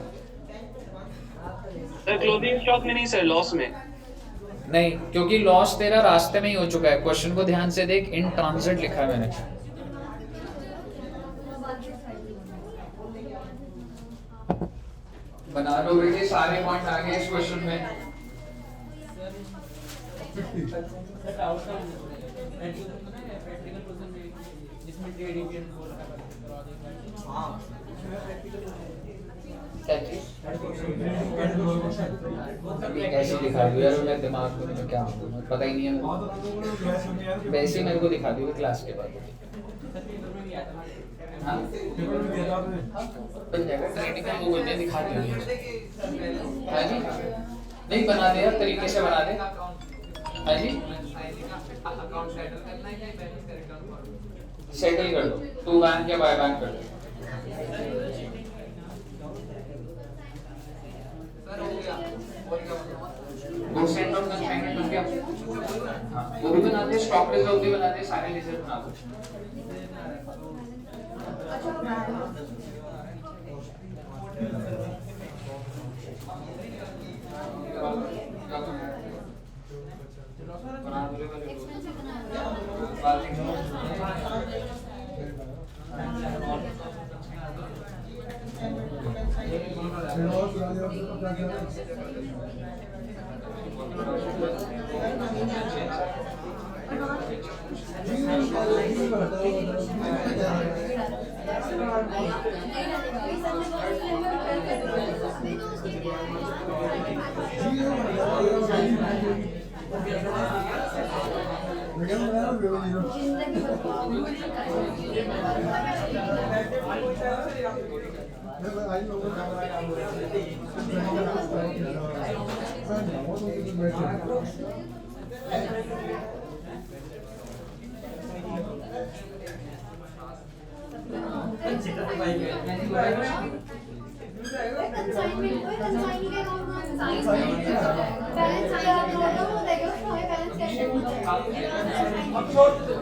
सर क्लोजिंग स्टॉक में नहीं सर, लॉस में। नहीं, क्योंकि लॉस तेरा रास्ते में ही हो चुका है। क्वेश्चन को ध्यान से देख, इन ट्रांजिट लिखा है मैंने। बना लो बेटे, सारे पॉइंट आ गए इस क्वेश्चन में। ऐसे दिखा दो यार, मेरे दिमाग में क्या पता ही नहीं है मेरे। वैसे ही मेरे को दिखा दो क्लास के बाद। हाँ ट्रेडिंग वो बोलते हैं दिखा दिया। हाँ जी, नहीं बना दे यार, तरीके से बना दे। हाँ जी, सेटल कर दो, टू बैंक या बाय बैंक कर दो। गुड्स एंड ऑन कंसाइनमेंट बन गया। हाँ, वो भी बनाते हैं, स्टॉक रिजर्व भी बनाते हैं, सारे रिजर्व बना दो। कंसाइनमेंट कोई कंसाइनिंग के अकाउंट में बैलेंस क्या होगा वो देगा उसको हमें बैलेंस कैसे अब छोड़ दो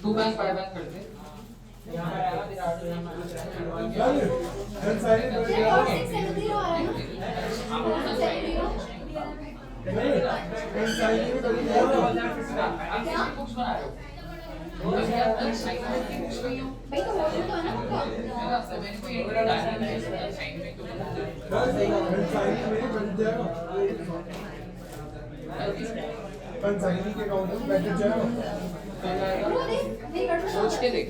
टू बैंक बाय बैंक करते बुक्स बना रहे हो भाई तो हो तो है ना कंसाइनिंग के अकाउंट में बैठ जाएगा सोच के देख,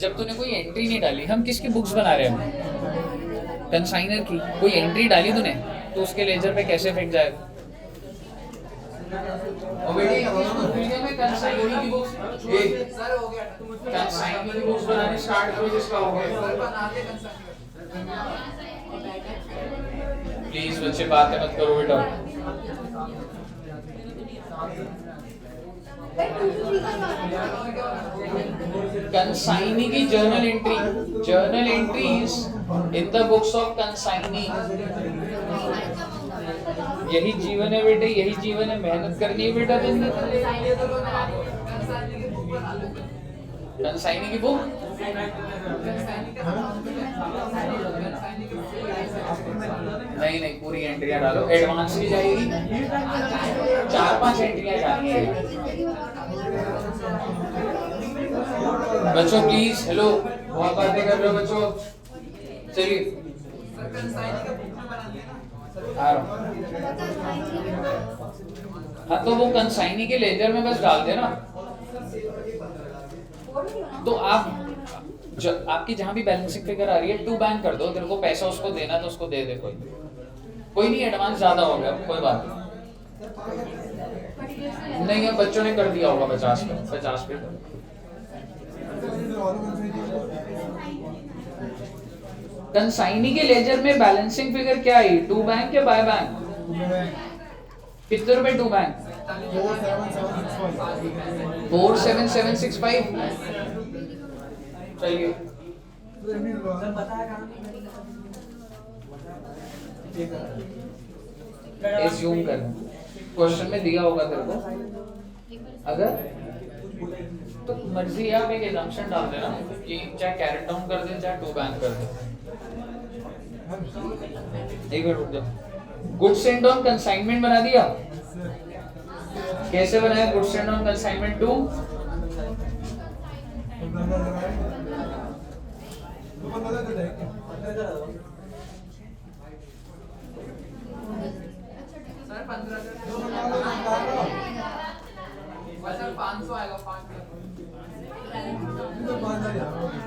जब तूने कोई एंट्री नहीं डाली, हम किसकी बुक्स बना रहे हैं? कंसाइनर की। कोई एंट्री डाली तूने तो उसके लेजर पे कैसे फेंक जाएगा? और बेटे वीडियो में कंसाइनर की बुक्स कंसाइनर की बुक्स बनाने स्टार्ट करो जिसका हो गया। प्लीज बच्चे बातें मत करो बेटा। कंसाइनी की journal entries in the books of consignee. यही जीवन है बेटे, यही जीवन है। मेहनत करनी है बेटा जिंदगी। कंसाइनी की बुक नहीं, पूरी एंट्रियां डालो। एडवांस की जाएगी, 4-5 एंट्रियां जाएंगी। बच्चों प्लीज, हेलो, बहुत बातें कर रहे हो बच्चों। चलिए आ रहा हूं। हाँ तो वो कंसाइनी के लेजर में बस डाल देना। तो आप आपकी जहां भी बैलेंसिंग फिगर आ रही है 2 बैंक कर दो। तेरे को पैसा उसको देना तो उसको दे दे। कोई नहीं, एडवांस ज्यादा हो गया, कोई बात नहीं है। बच्चों ने कर दिया होगा 50 पे। कंसाइनी के लेजर में बैलेंसिंग फिगर क्या आई? 2 बैंक या बाय बैंक? कितने रुपए 2 बैंक? 47765। चलिए एज्यूम कर, क्वेश्चन में दिया होगा तेरे को। अगर तो मर्जी है, आप एक एजम्पशन डाल देना कि चाहे कैरेट डाउन कर दे चाहे 2 बैंक कर दे। एक मिनट रुक जाओ। गुड्स एंड ऑन कंसाइनमेंट बना दिया। कैसे बनाया गुड्स एंड ऑन कंसाइनमेंट 2?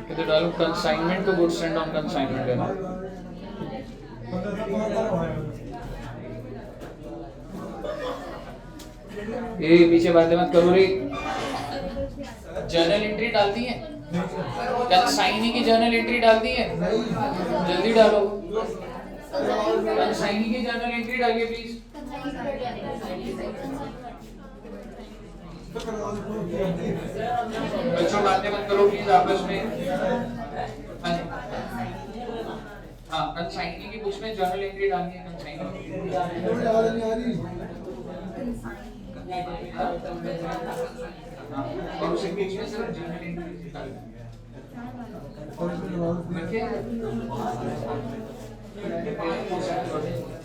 कितने डालूं? Consignment to goods and on consignment है ना। ये पीछे बातें मत करो रे। जर्नल एंट्री डालती है, कंसाइनी की जर्नल एंट्री डालती है। जल्दी डालो, कंसाइनी की जर्नल एंट्री डालिए प्लीज। बच्चों बातें मत करो प्लीज आपस में। हाँ, कंसाइनी की बुक्स में जर्नल एंट्री डालनी है। कंसाइनी और उसे बीच में सिर्फ जर्नल एंट्री डालनी है।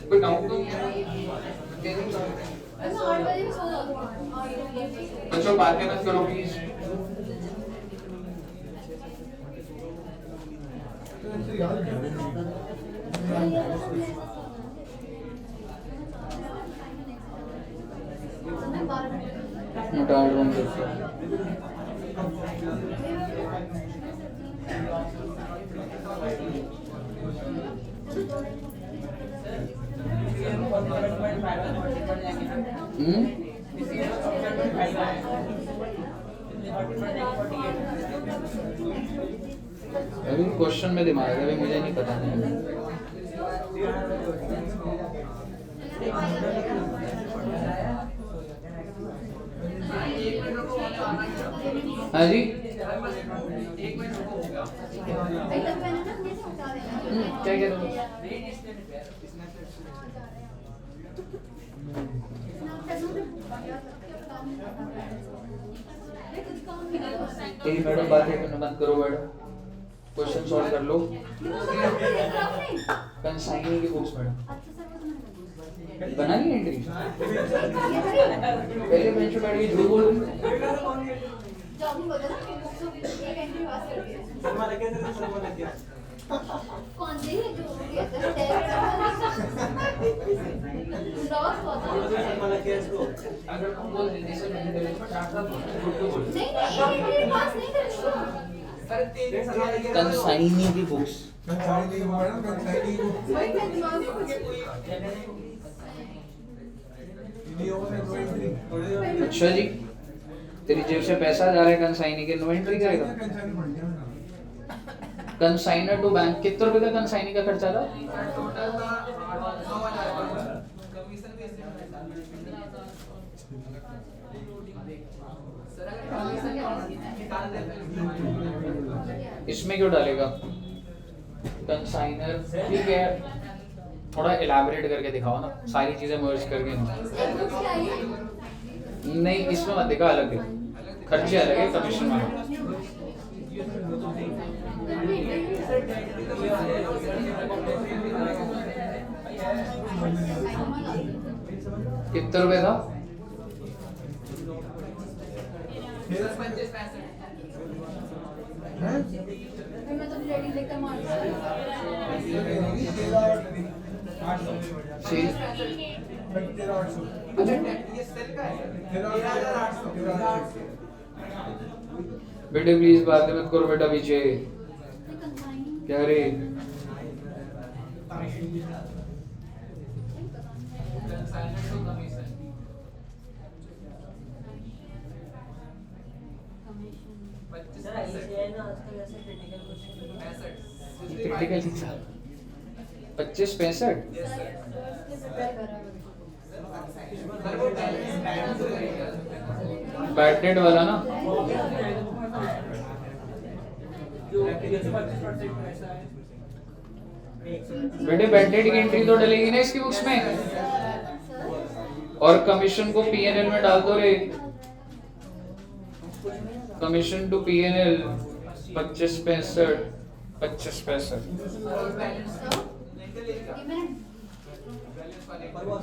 कोई डाउट तो नहीं है? बच्चों बातें मत करो प्लीज। अभी क्वेश्चन में दिमाग है, अभी मुझे नहीं पता। हाँ जी, क्या कह रहे हो? मैडम बातें करना बंद करो मैडम, क्वेश्चन सॉल्व कर लो। कंसाइनी की बुक्स मैडम बना ली एंट्री, पहले बेंच पे बैठ के झूठ बोल रही। कौन सी है जो अगर तुम बोल देते सर मैंने कंसाइनी की बुक्स, कंसाइनी को मैडम, कंसाइनी को अच्छा जी, तेरी जेब से पैसा जा रहा है, कंसाइनी के नो एंट्री करेगा। कंसाइनी पढ़ लिया मैंने। कंसाइनर टू बैंक, कितने रुपए का कंसाइनी का खर्चा था? इसमें क्यों डालेगा कंसाइनर? ठीक है, थोड़ा इलाबरेट करके दिखाओ ना, सारी चीजें मर्ज करके नहीं, इसमें मत दिखा, अलग है, खर्चे अलग है, कमीशन अलग। कितने रुपए था? मैं तो रेडी लेकर मार बेटे प्लीज बात मत करो बेटा, पीछे क्या रे? क्रिटिकल 25-65 बैड डेट वाला ना? बेटे बैड डेट की एंट्री तो डलेगी ना इसकी बुक्स में, और कमीशन को पीएनएल में डाल दो रे। कमीशन टू पीएनएल 25-65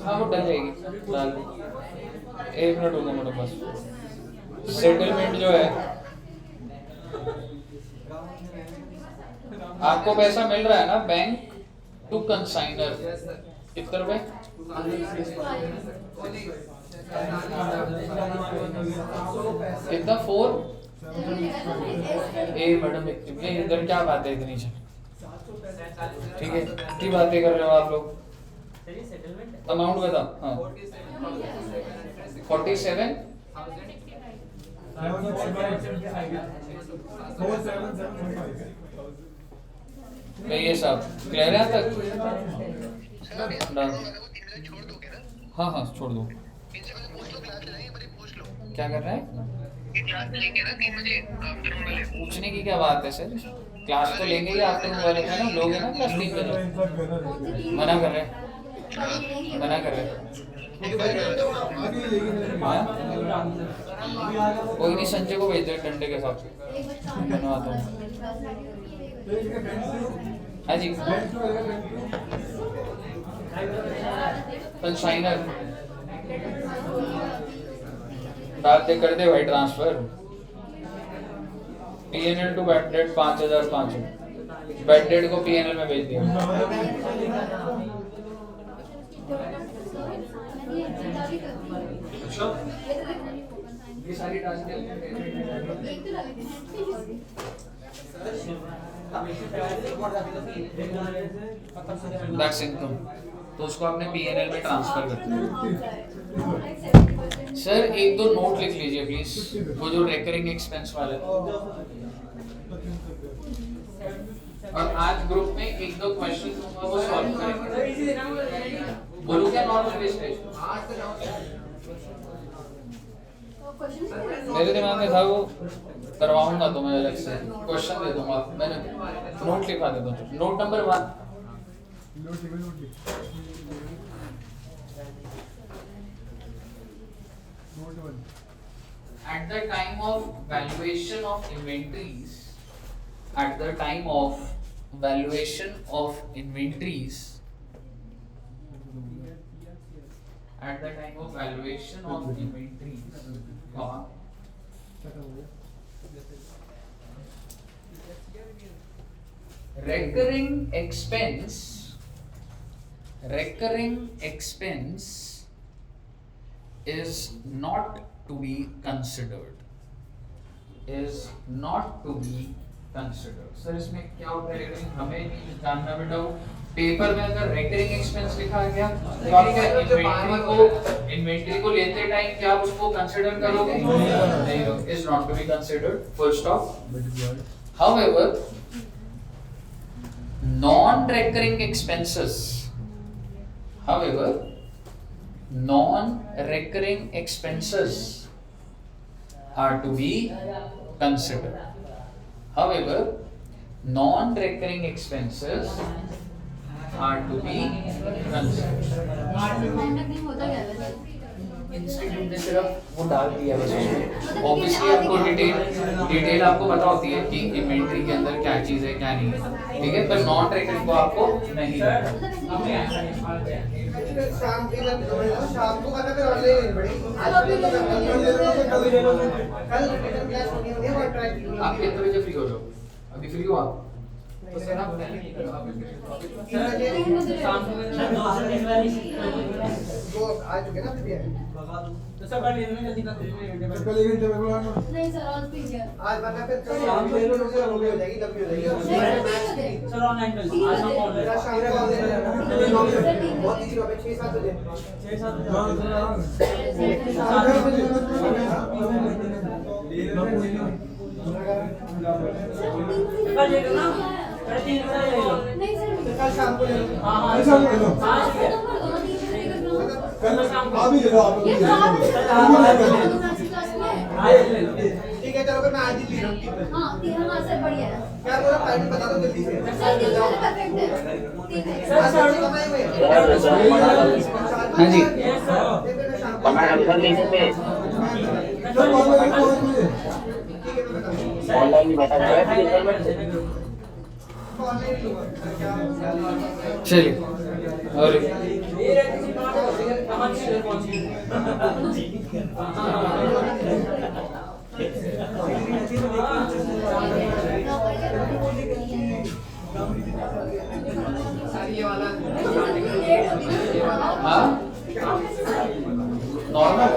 हाँ वो डल जाएगी, डाल दो। 1 मिनट रुको मेरे पास। सेटलमेंट जो है, आपको पैसा मिल रहा है ना बैंक टू कंसाइनर, कितने रुपए? कितना? 4? मैडम इधर क्या बात है इतनी? ठीक है, कितनी बातें कर रहे हो आप लोग? अमाउंट बताओ। हाँ 47 ये सब क्लियर है तक? हाँ हाँ छोड़ दो। क्या कर रहा है? पूछने की क्या बात है सर, क्लास तो लेंगे ही, आफ्टरनून वाले है ना, लोग है ना क्लास 3 बजे। मना कर रहे हैं, मना कर रहे हैं। हाँ कोई नहीं, संजय को भेज दो डंडे के साथ, बनवाता हूँ। हाँ जी, कंसाइनर डाल दे, कर दे भाई transfer. PNL to bad debt 5005, bad debt को पीएनएल में भेज दिया। ये सारी दैट्स इनकम, तो उसको आपने पीएनएल में ट्रांसफर कर दिया। सर 1-2 नोट लिख लीजिए प्लीज, वो जो रेकरिंग एक्सपेंस वाले। और आज ग्रुप में एक दो क्वेश्चन दूंगा वो सॉल्व करेंगे। बोलूं क्या नॉर्मल वेस्टेज? मेरे दिमाग में था वो करवाऊंगा तो मैं अलग से क्वेश्चन दे दूंगा। मैंने नोट लिखा देता हूँ। Note number 1, at the time of valuation of inventories, at the time of valuation of inventories, at the time of valuation of inventories, recurring expense is not to be considered, is not to be considered। Sir इसमें क्या होता है हमें नहीं जानना बेटा। वो पेपर में अगर रेकरिंग एक्सपेंस लिखा गया तो आप क्या इन्वेंटरी को लेते टाइम क्या उसको कंसीडर करोगे? नहीं, is not to be considered, full stop. However non-recurring expenses, however, non-recurring expenses are to be considered. However, non-recurring expenses are to be considered. Institute ने सिर्फ वो डाल दिया बस उसमें। ऑब्वियसली आपको डिटेल आपको पता होती है कि इन्वेंटरी के अंदर क्या चीज़ है क्या नहीं है, ठीक है, पर नॉन रेकरिंग को आपको नहीं शाम को करना फिर ऑनलाइन आप कितने बजे फ्री हो जाओ? अभी फ्री हो आप? तो सर आप आ चुके ना फिर तो सब कर लेना जल्दी कर कल एक घंटे में नहीं सर आज भी है। आज वरना फिर शाम को हो जाएगी लंबी हो जाएगी सर ऑनलाइन कर आज हम ऑनलाइन शाम को बहुत इजी होगा 6-7 बजे 6-7 कर लेगा ना नहीं सर कल शाम को ले लो हां शाम को ले लो कल शाम को अभी ले लो आप ये ठीक है चलो फिर मैं आज ही ले रहा हूँ। हां सर बढ़िया है। क्या बोला फाइनल बता दो जल्दी से सर 3 वाले परफेक्ट है। 3 है सर साढ़े कमाई हुए हाँ जी ऑनलाइन ही बता चलिए। और हाँ नॉर्मल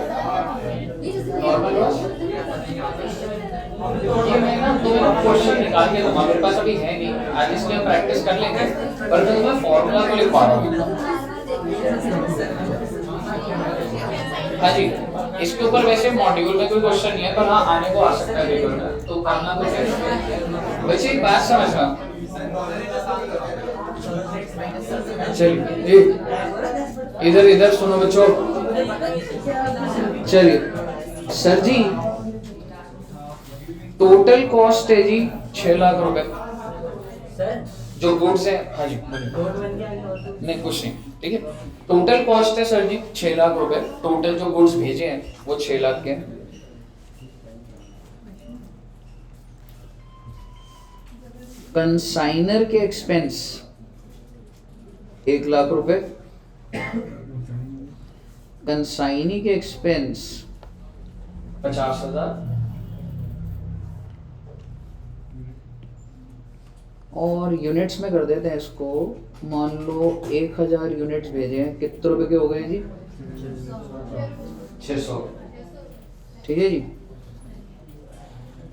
ये मैं ना दो क्वेश्चन निकाल के दूंगा, मेरे पास अभी है नहीं, आज इसलिए प्रैक्टिस कर लेंगे, पर मैं तुम्हें फॉर्मूला को लिख पा रहा हूँ। हाँ जी, इसके ऊपर वैसे मॉड्यूल में कोई क्वेश्चन नहीं है, पर हाँ आने को आ सकता है पेपर में, तो करना तो है। वैसे एक बात समझना, चलिए इधर इधर सुनो बच्चों। चलिए सर जी टोटल कॉस्ट है जी 6 लाख रुपए सर जो गुड्स है। हाँ जी नहीं कुछ नहीं, ठीक है। टोटल कॉस्ट है सर जी 6 लाख रुपए, टोटल जो गुड्स भेजे हैं वो 6 लाख के हैं। कंसाइनर के एक्सपेंस 1 लाख रुपए, कंसाइनी के एक्सपेंस 50,000 और यूनिट्स में कर देते हैं इसको। मान लो 1000 यूनिट्स भेजे हैं, कितने रुपए के हो गए जी? 600, ठीक है जी।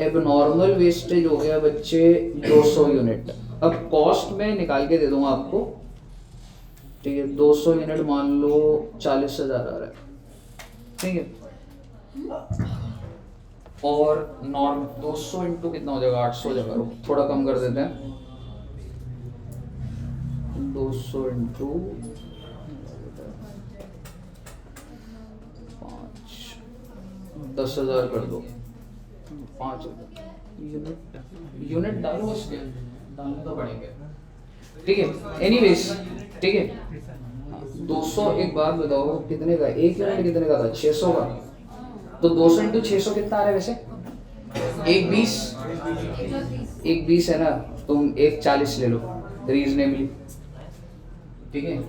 अब नॉर्मल वेस्टेज हो गया बच्चे 200 यूनिट। अब कॉस्ट में निकाल के दे दूंगा आपको, ठीक है। 200 यूनिट मान लो 40,000 आ रहा है, ठीक है। और नॉर्म 200 इंटू कितना हो जाएगा? 800 हो जाएगा, थोड़ा कम कर देते हैं। 200 इंटू 5, 10,000 कर दो, 5,000 यूनिट डालो, उसके डालने तो पड़ेंगे, ठीक है। एनीवेज, ठीक है। 200, एक बात बताओ कितने का एक यूनिट, कितने का था? 600 का। तो 200 इंटू 600 कितना आ रहा है वैसे? 120, 120 है ना, तुम 140 ले लो रीजनेबली, ठीक है।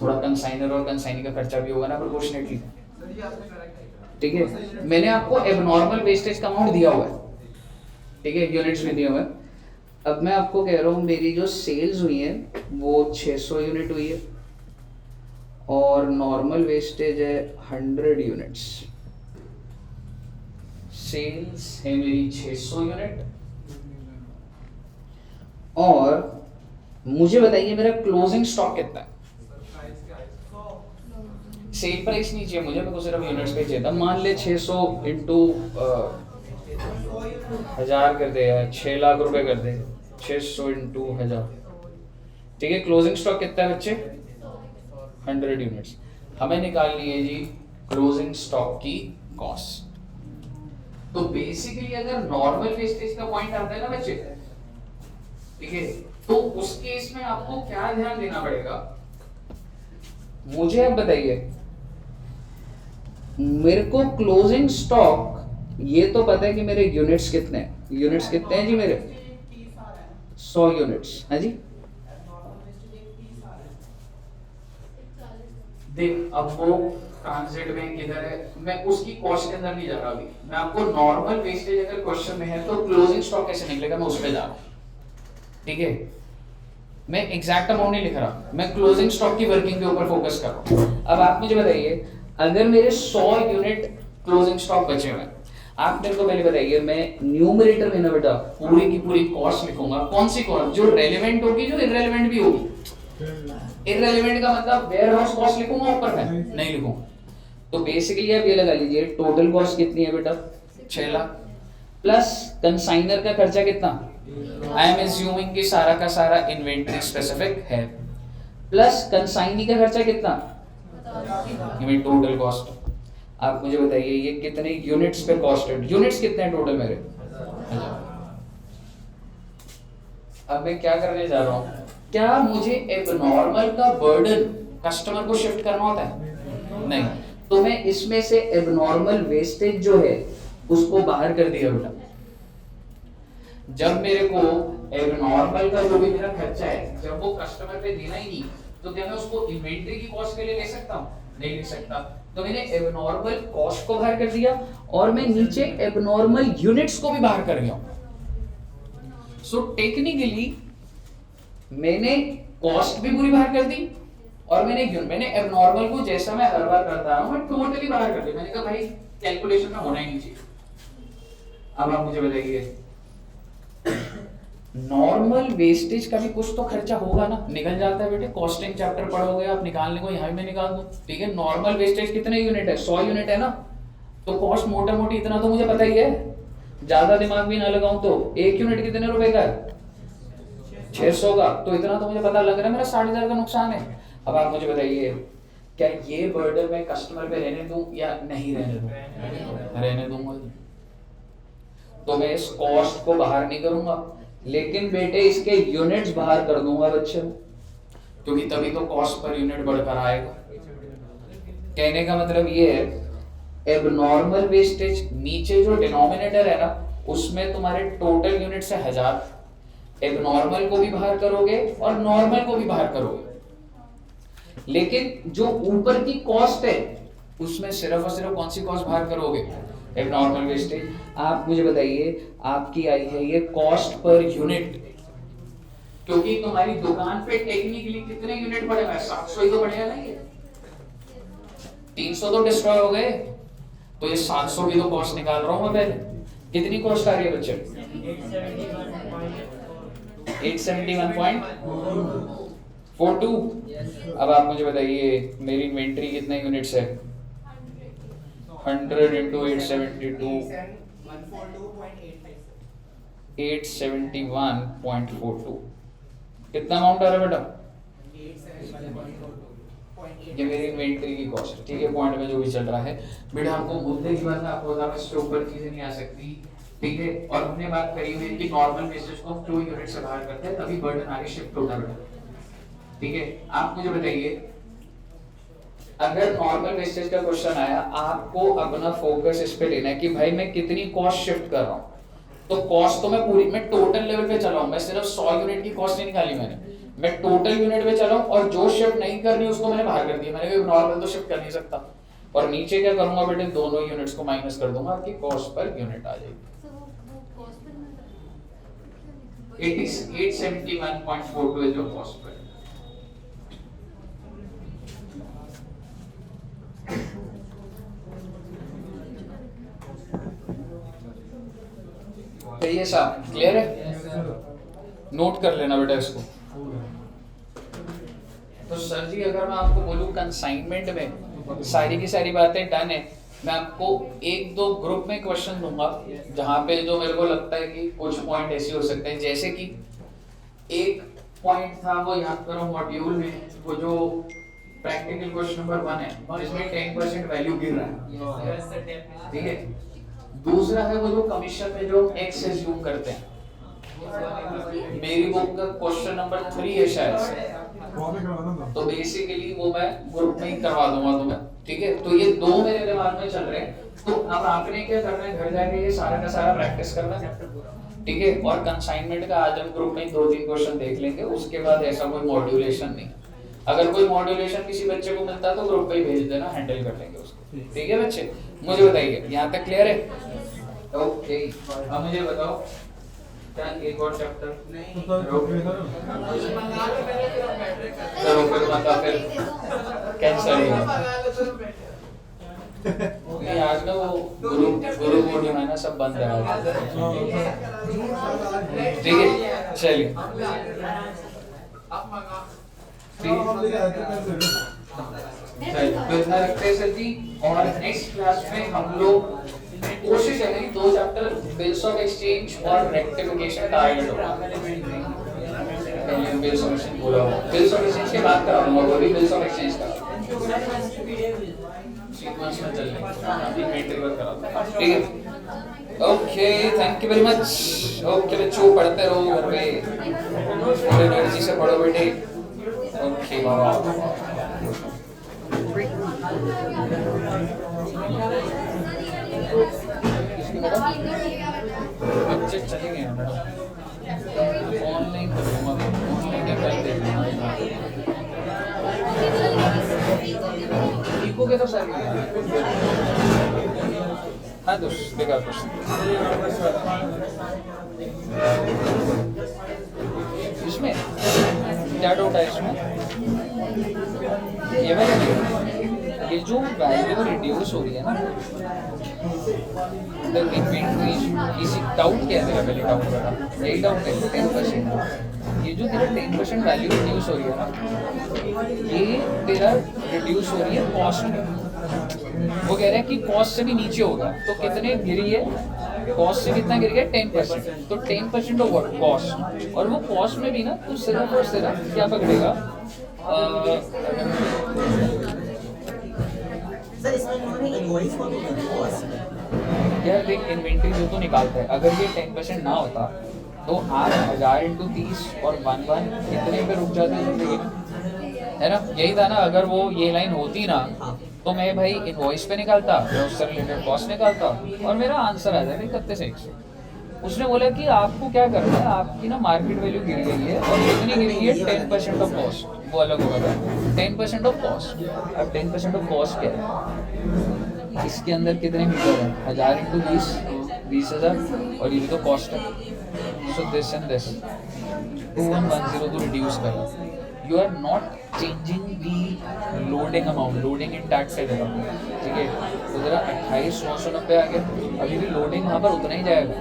थोड़ा कंसाइनर और कंसाइनी का खर्चा भी होगा ना प्रोपोर्शनेटली, ठीक है। मैंने आपको एबनॉर्मल वेस्टेज का अमाउंट दिया हुआ है, ठीक है, यूनिट्स में दिया हुआ है। अब मैं आपको कह रहा हूँ मेरी जो सेल्स हुई है वो 600 यूनिट हुई है और नॉर्मल वेस्टेज है 100 यूनिट्स। सेल्स है मेरी 600 यूनिट और मुझे बताइए मेरा क्लोजिंग स्टॉक कितना है? सेल प्राइस नहीं चाहिए मुझे, मेरे को सिर्फ यूनिट्स पे चाहिए था। मान ले 600 इंटू 1000 कर दे या 6 लाख रुपए कर दे, 600 इंटू 1000, ठीक है। क्लोजिंग स्टॉक कितना है बच्चे? 100 यूनिट्स। हमें निकालनी है जी क्लोजिंग स्टॉक की कॉस्ट। तो बेसिकली अगर नॉर्मल वेस्टेज का पॉइंट आता है ना बच्चे, ठीक है, तो उस केस में आपको क्या ध्यान देना पड़ेगा? मुझे अब बताइए, मेरे को क्लोजिंग स्टॉक ये तो पता है कि मेरे यूनिट्स कितने हैं। यूनिट्स कितने हैं जी मेरे? 100 यूनिट्स। हाँ जी, देख अब वो ट्रांजिट में किधर है, मैं उसकी कॉस्ट के अंदर नहीं जा रहा अभी। मैं आपको नॉर्मल वेस्टेज अगर क्वेश्चन में है तो क्लोजिंग स्टॉक कैसे निकलेगा मैं उस पे जा रहा हूँ, ठीक है। मैं एग्जैक्ट अमाउंट नहीं लिख रहा, मैं क्लोजिंग स्टॉक की वर्किंग के ऊपर फोकस कर रहा हूँ। अब आप मुझे बताइए, अगर मेरे 100 यूनिट क्लोजिंग स्टॉक बचे हुए हैं, आप मेरे को पहले बताइए, मैं न्यूमरेटर में ना बेटा पूरी की पूरी कॉस्ट लिखूंगा। कौन सी कॉस्ट? जो रेलेवेंट होगी, जो इररेलेवेंट भी होगी। इररेलेवेंट का मतलब वेयर हाउस कॉस्ट लिखूंगा ऊपर में? नहीं लिखूंगा। तो बेसिकली आप ये लगा लीजिए टोटल कॉस्ट कितनी है बेटा? 6 लाख प्लस कंसाइनर का खर्चा कितना? आई एम एज्यूमिंग कि सारा का सारा इन्वेंटरी स्पेसिफिक है, प्लस कंसाइनी का खर्चा कितना? ये मेरी टोटल कॉस्ट। आप मुझे बताइए ये कितने यूनिट्स पे कॉस्ट है? यूनिट्स कितने हैं टोटल मेरे? अब मैं क्या करने जा रहा हूं, क्या मुझे एबनॉर्मल का बर्डन कस्टमर को शिफ्ट करना होता है? नहीं। तो मैं इसमें से एबनॉर्मल वेस्टेज जो है उसको बाहर कर दिया बेटा। जब मेरे को एबनॉर्मल का जो भी मेरा खर्चा है जब वो कस्टमर पे देना ही नहीं, तो क्या मैं उसको इन्वेंटरी की कॉस्ट के लिए ले सकता हूँ? नहीं ले सकता। तो मैंने एबनॉर्मल कॉस्ट को बाहर कर दिया और मैं नीचे एबनॉर्मल यूनिट्स को भी बाहर कर दिया। सो टेक्निकली मैंने कॉस्ट भी पूरी बाहर कर दी और मैंने एबनॉर्मल को जैसा मैं हर बार करता हूं मैं टोटली बाहर कर दिया। मैंने कहा भाई कैलकुलेशन में होना ही नहीं चाहिए। अब आप मुझे बताइए, नॉर्मल वेस्टेज का भी कुछ तो खर्चा होगा ना, निकल जाता है बेटे। कॉस्टिंग चैप्टर पढ़ोगे आप, निकालने को यहाँ भी मैं निकाल दूं, ठीक है। नॉर्मल वेस्टेज कितने यूनिट है? 100 यूनिट है ना, तो कॉस्ट मोटा मोटी इतना तो मुझे पता ही है, ज्यादा दिमाग भी ना लगाऊं तो। एक यूनिट कितने रुपए का है? 600 का। तो इतना तो मुझे पता लग रहा है मेरा 60,000 का नुकसान है। अब आप मुझे बताइए, क्या ये बर्डन मैं कस्टमर पे रहने दूं या नहीं रहने दूं? रहने दूंगा। तो मैं इस कॉस्ट को बाहर नहीं करूंगा, लेकिन बेटे इसके यूनिट्स बाहर कर दूंगा बच्चे, क्योंकि तभी तो कॉस्ट पर यूनिट बढ़कर आएगा। कहने का मतलब ये है, एबनॉर्मल वेस्टेज नीचे जो डिनोमिनेटर है ना उसमें तुम्हारे टोटल यूनिट से 1000, एबनॉर्मल को भी बाहर करोगे और नॉर्मल को भी बाहर करोगे, लेकिन जो ऊपर की कॉस्ट है उसमें सिर्फ और सिर्फ कौन सी कॉस्ट बाहर करोगे? Abnormal wastage. आप मुझे बताइए, आपकी आई है ये कॉस्ट पर यूनिट, क्योंकि तुम्हारी दुकान पे टेक्निकली कितने यूनिट पड़े हैं? 700 ही तो पड़ेगा ना। ये 300 तो डिस्ट्रॉय हो गए, तो ये 700 की तो कॉस्ट निकाल रहा हूं मैं पहले। कितनी कॉस्ट आ रही है बच्चे? 871.42। अब आप मुझे बताइए मेरी इन्वेंट्री कितने यूनिट्स है? 100 into 872, 871.42। कितना अमाउंट आ रहा है बेटा? ये मेरी इन्वेंटरी की कॉस्ट है, ठीक है, पॉइंट में जो भी चल रहा है। बेटा आपको मुद्दे की बात है, आपको ज्यादा इसके ऊपर चीजें नहीं आ सकती, ठीक है। और हमने बात करी हुई है कि नॉर्मल बेसिस को 2 यूनिट से बाहर करते हैं तभी बर्डन आगे शिफ्ट होता है, ठीक है। आप मुझे बताइए, अगर नॉर्मल बेसिस का क्वेश्चन आया, आपको अपना फोकस इस पे लेना है कि भाई मैं कितनी कॉस्ट शिफ्ट कर रहा हूँ। तो कॉस्ट तो मैं टोटल लेवल पे चला हूँ, मैं सिर्फ 100 यूनिट की कॉस्ट नहीं निकाली मैंने, मैं टोटल यूनिट पे चला हूँ और जो शिफ्ट नहीं करनी उसको मैंने बाहर कर दिया। मैंने नॉर्मल तो शिफ्ट कर नहीं सकता, और नीचे क्या करूंगा बेटे, दोनों यूनिट्स को माइनस कर दूंगा, आपकी कॉस्ट पर यूनिट आ जाएगी। वो cost per 871.42 is your cost per unit. तो ये साहब क्लियर है, नोट कर लेना बेटा इसको। तो सर जी अगर मैं आपको बोलूं कंसाइनमेंट में सारी की सारी बातें डन है, मैं आपको 1-2 ग्रुप में क्वेश्चन दूंगा जहां पे जो मेरे को लगता है कि कुछ पॉइंट ऐसे हो सकते हैं, जैसे कि एक पॉइंट था वो याद करो मॉड्यूल में, वो जो प्रैक्टिकल क्वेश्चन नंबर 1 है जिसमें 10% वैल्यू गिर रहा है, ठीक है। दूसरा है वो जो कमीशन में जो एक्स एज्यूम करते हैं, मेरी बुक का क्वेश्चन नंबर 3 है शायद से, तो बेसिकली वो मैं ग्रुप में ही करवा दूंगा तुम्हें, ठीक है। तो ये 2 मेरे दिमाग में चल रहे हैं, तो अब आपने क्या करना है, घर जाके ये सारा का सारा प्रैक्टिस करना है, ठीक है। और कंसाइनमेंट का आज हम ग्रुप में 2-3 क्वेश्चन देख लेंगे, उसके बाद ऐसा कोई मॉड्यूलेशन नहीं। अगर कोई मॉड्यूलेशन किसी बच्चे को मिलता है तो ग्रुप पे ही भेज देना, हैंडल कर लेंगे उसको, ठीक है बच्चे। मुझे बताइए यहाँ तक क्लियर है? ओके, अब मुझे बताओ क्या एक और चैप्टर करो फिर मतलब फिर कैंसिल नहीं, आज ना वो गुरु मोड है ना, सब बंद है आज, ठीक है। चलिए तो इतना रखते हैं सर जी, और नेक्स्ट क्लास में हम लोग कोशिश करेंगे 2 चैप्टर बिल्स ऑफ एक्सचेंज और रेक्टिफिकेशन टारगेट होगा। पहले बिल्स ऑफ एक्सचेंज बोला हो, बिल्स ऑफ एक्सचेंज के बात कराऊंगा, वो भी बिल्स ऑफ एक्सचेंज का सीक्वेंस में चलेगा, इन्वेंटरी वर्क कराऊंगा, ठीक है। Okay, thank you very much. Okay बच्चों, पढ़ते रहो घर पे, फुल एनर्जी से पढ़ो बेटे। ओके बाबा, बच्चे चले गए हैं मैडम, ऑनलाइन करूँगा, ऑनलाइन क्या कर देगा, लिखोगे तो सारी, हाँ दोस्त बेकार क्वेश्चन इसमें क्या डाउट है इसमें, ये जो वैल्यू रिड्यूस हो रही है ना, द इन्वेंटरी किसी डाउट क्या है, पहले डाउट करा, यही डाउट है 10%, ये जो तेरा 10% वैल्यू रिड्यूस हो रही है ना, ये तेरा रिड्यूस हो रही है कॉस्ट में। वो कह रहे हैं कि कॉस्ट से भी नीचे होगा, तो कितने गिरी है, कॉस्ट से कितना गिर गया 10%, तो 10% ऑफ व्हाट, कॉस्ट। और वो कॉस्ट में भी ना तो सिर्फ और सिर्फ क्या पकड़ेगा, यार देख इन्वेंटरी जो तो निकालता है, अगर ये 10% ना होता तो आप 1000 × 30 और 1 कितने पे रुक जाते जिंदगी में, है ना। यही था ना, अगर वो ये लाइन होती ना तो मैं भाई इनवॉइस पे निकालता, फिर उससे रिलेटेड कॉस्ट निकालता और मेरा आंसर आ जाता 31 उसने बोला कि आपको क्या करना है, आपकी ना मार्केट वैल्यू गिर गई है और कितनी गिरी है 10% ऑफ कॉस्ट, वो अलग होगा 10% ऑफ कॉस्ट। अब 10% ऑफ कॉस्ट क्या है, इसके अंदर कितने मीटर है, 1000 × 20, 20,000, और ये भी तो कॉस्ट है। सो दिस एंड दिस 2110 को रिड्यूस करना, you are not changing the loading amount, loading intact है तेरा, ठीक है। तो तेरा 28,990 आ गया, अभी भी लोडिंग वहाँ पर उतना ही जाएगा,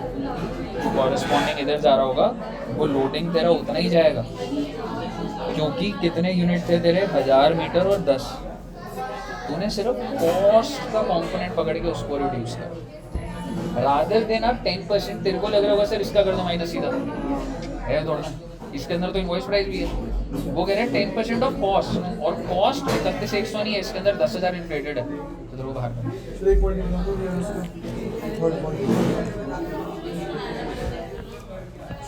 जो कॉरेस्पॉन्डिंग इधर जा रहा होगा वो लोडिंग तेरा उतना ही जाएगा, क्योंकि कितने यूनिट थे तेरे, 1000 मीटर और 10, तूने सिर्फ कॉस्ट का कंपोनेंट पकड़ के उसको रिड्यूस कर, रादर देन आप 10%, तेरे को लग रहा होगा सर इसका कर दो माइनस सीधा, है थोड़ा इसके अंदर तो इनवॉइस प्राइस भी है। वो कह रहे हैं 10% ऑफ कॉस्ट, और कॉस्ट 31,100 नहीं है, इसके अंदर 10,000 इन्फ्लेटेड है। तो वो बाहर कर। So एक point example ये उसका third point.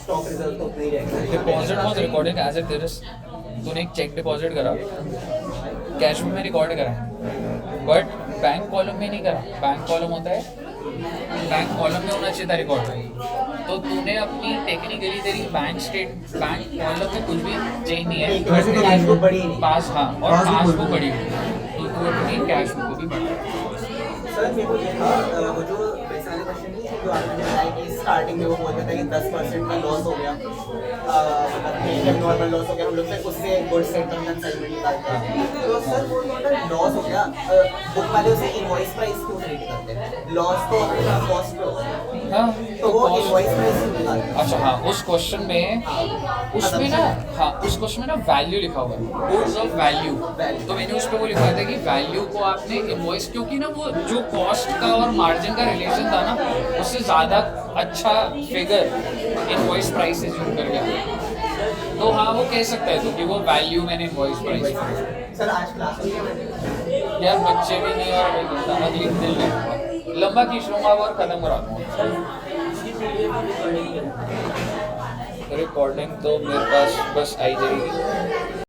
स्टॉक रिजर्व तो उतना ही रहेगा। Deposit was recorded as it is. तूने एक चेक डिपॉजिट करा, कैश बुक में रिकॉर्ड करा, बट बैंक कॉलम में नहीं करा। बैंक कॉलम होता है, बैंक कॉलम में होना चाहिए था रिकॉर्ड। तो तूने अपनी टेक्निकली तेरी बैंक कॉलम में कुछ भी चेंज नहीं एक वर्ष में कैश बुक बढ़ी नहीं। पास, हाँ, और पासबुक बड़ी हुई, तो तू अपनी कैश बुक को भी बढ़ा। सर मेरे को ये था वो जो पैसे वाले क्वेश्चन नहीं जो आपने बताया कि स्टार्टिंग में वो बोलते थे कि 10% का लॉस हो गया, मतलब जब नॉर्मल लॉस हो गया हम लोग से उससे गुड सेटलमेंट सेटलमेंट निकालते हैं। तो सर वो टोटल लॉस हो गया, बुक वाले उसे इनवॉइस प्राइस क्यों ट्रीट करते हैं? लॉस तो अपना कॉस्ट पे होता है, हाँ, तो वो cost- इनवॉइस प्राइस क्यों निकालते हैं? अच्छा, हाँ, उस क्वेश्चन में उसमें ना, हाँ, उस क्वेश्चन में ना वैल्यू लिखा हुआ है, गुड्स ऑफ वैल्यू। तो मैंने उस पे वो लिखा था कि वैल्यू को आपने इनवॉइस, क्योंकि ना वो जो कॉस्ट का और मार्जिन का रिलेशन था ना, उससे ज़्यादा अच्छा फिगर इनवॉइस प्राइस से जुड़ कर गया। तो हाँ, वो कह सकता है तो कि वो वैल्यू मैंने इनवॉइस प्राइस। सर आज क्लास में यार बच्चे भी नहीं और मैं कहता अगली दिल नहीं लंबा खींच लूँगा और खत्म करा दूँगा। रिकॉर्डिंग तो मेरे पास बस आई जाएगी।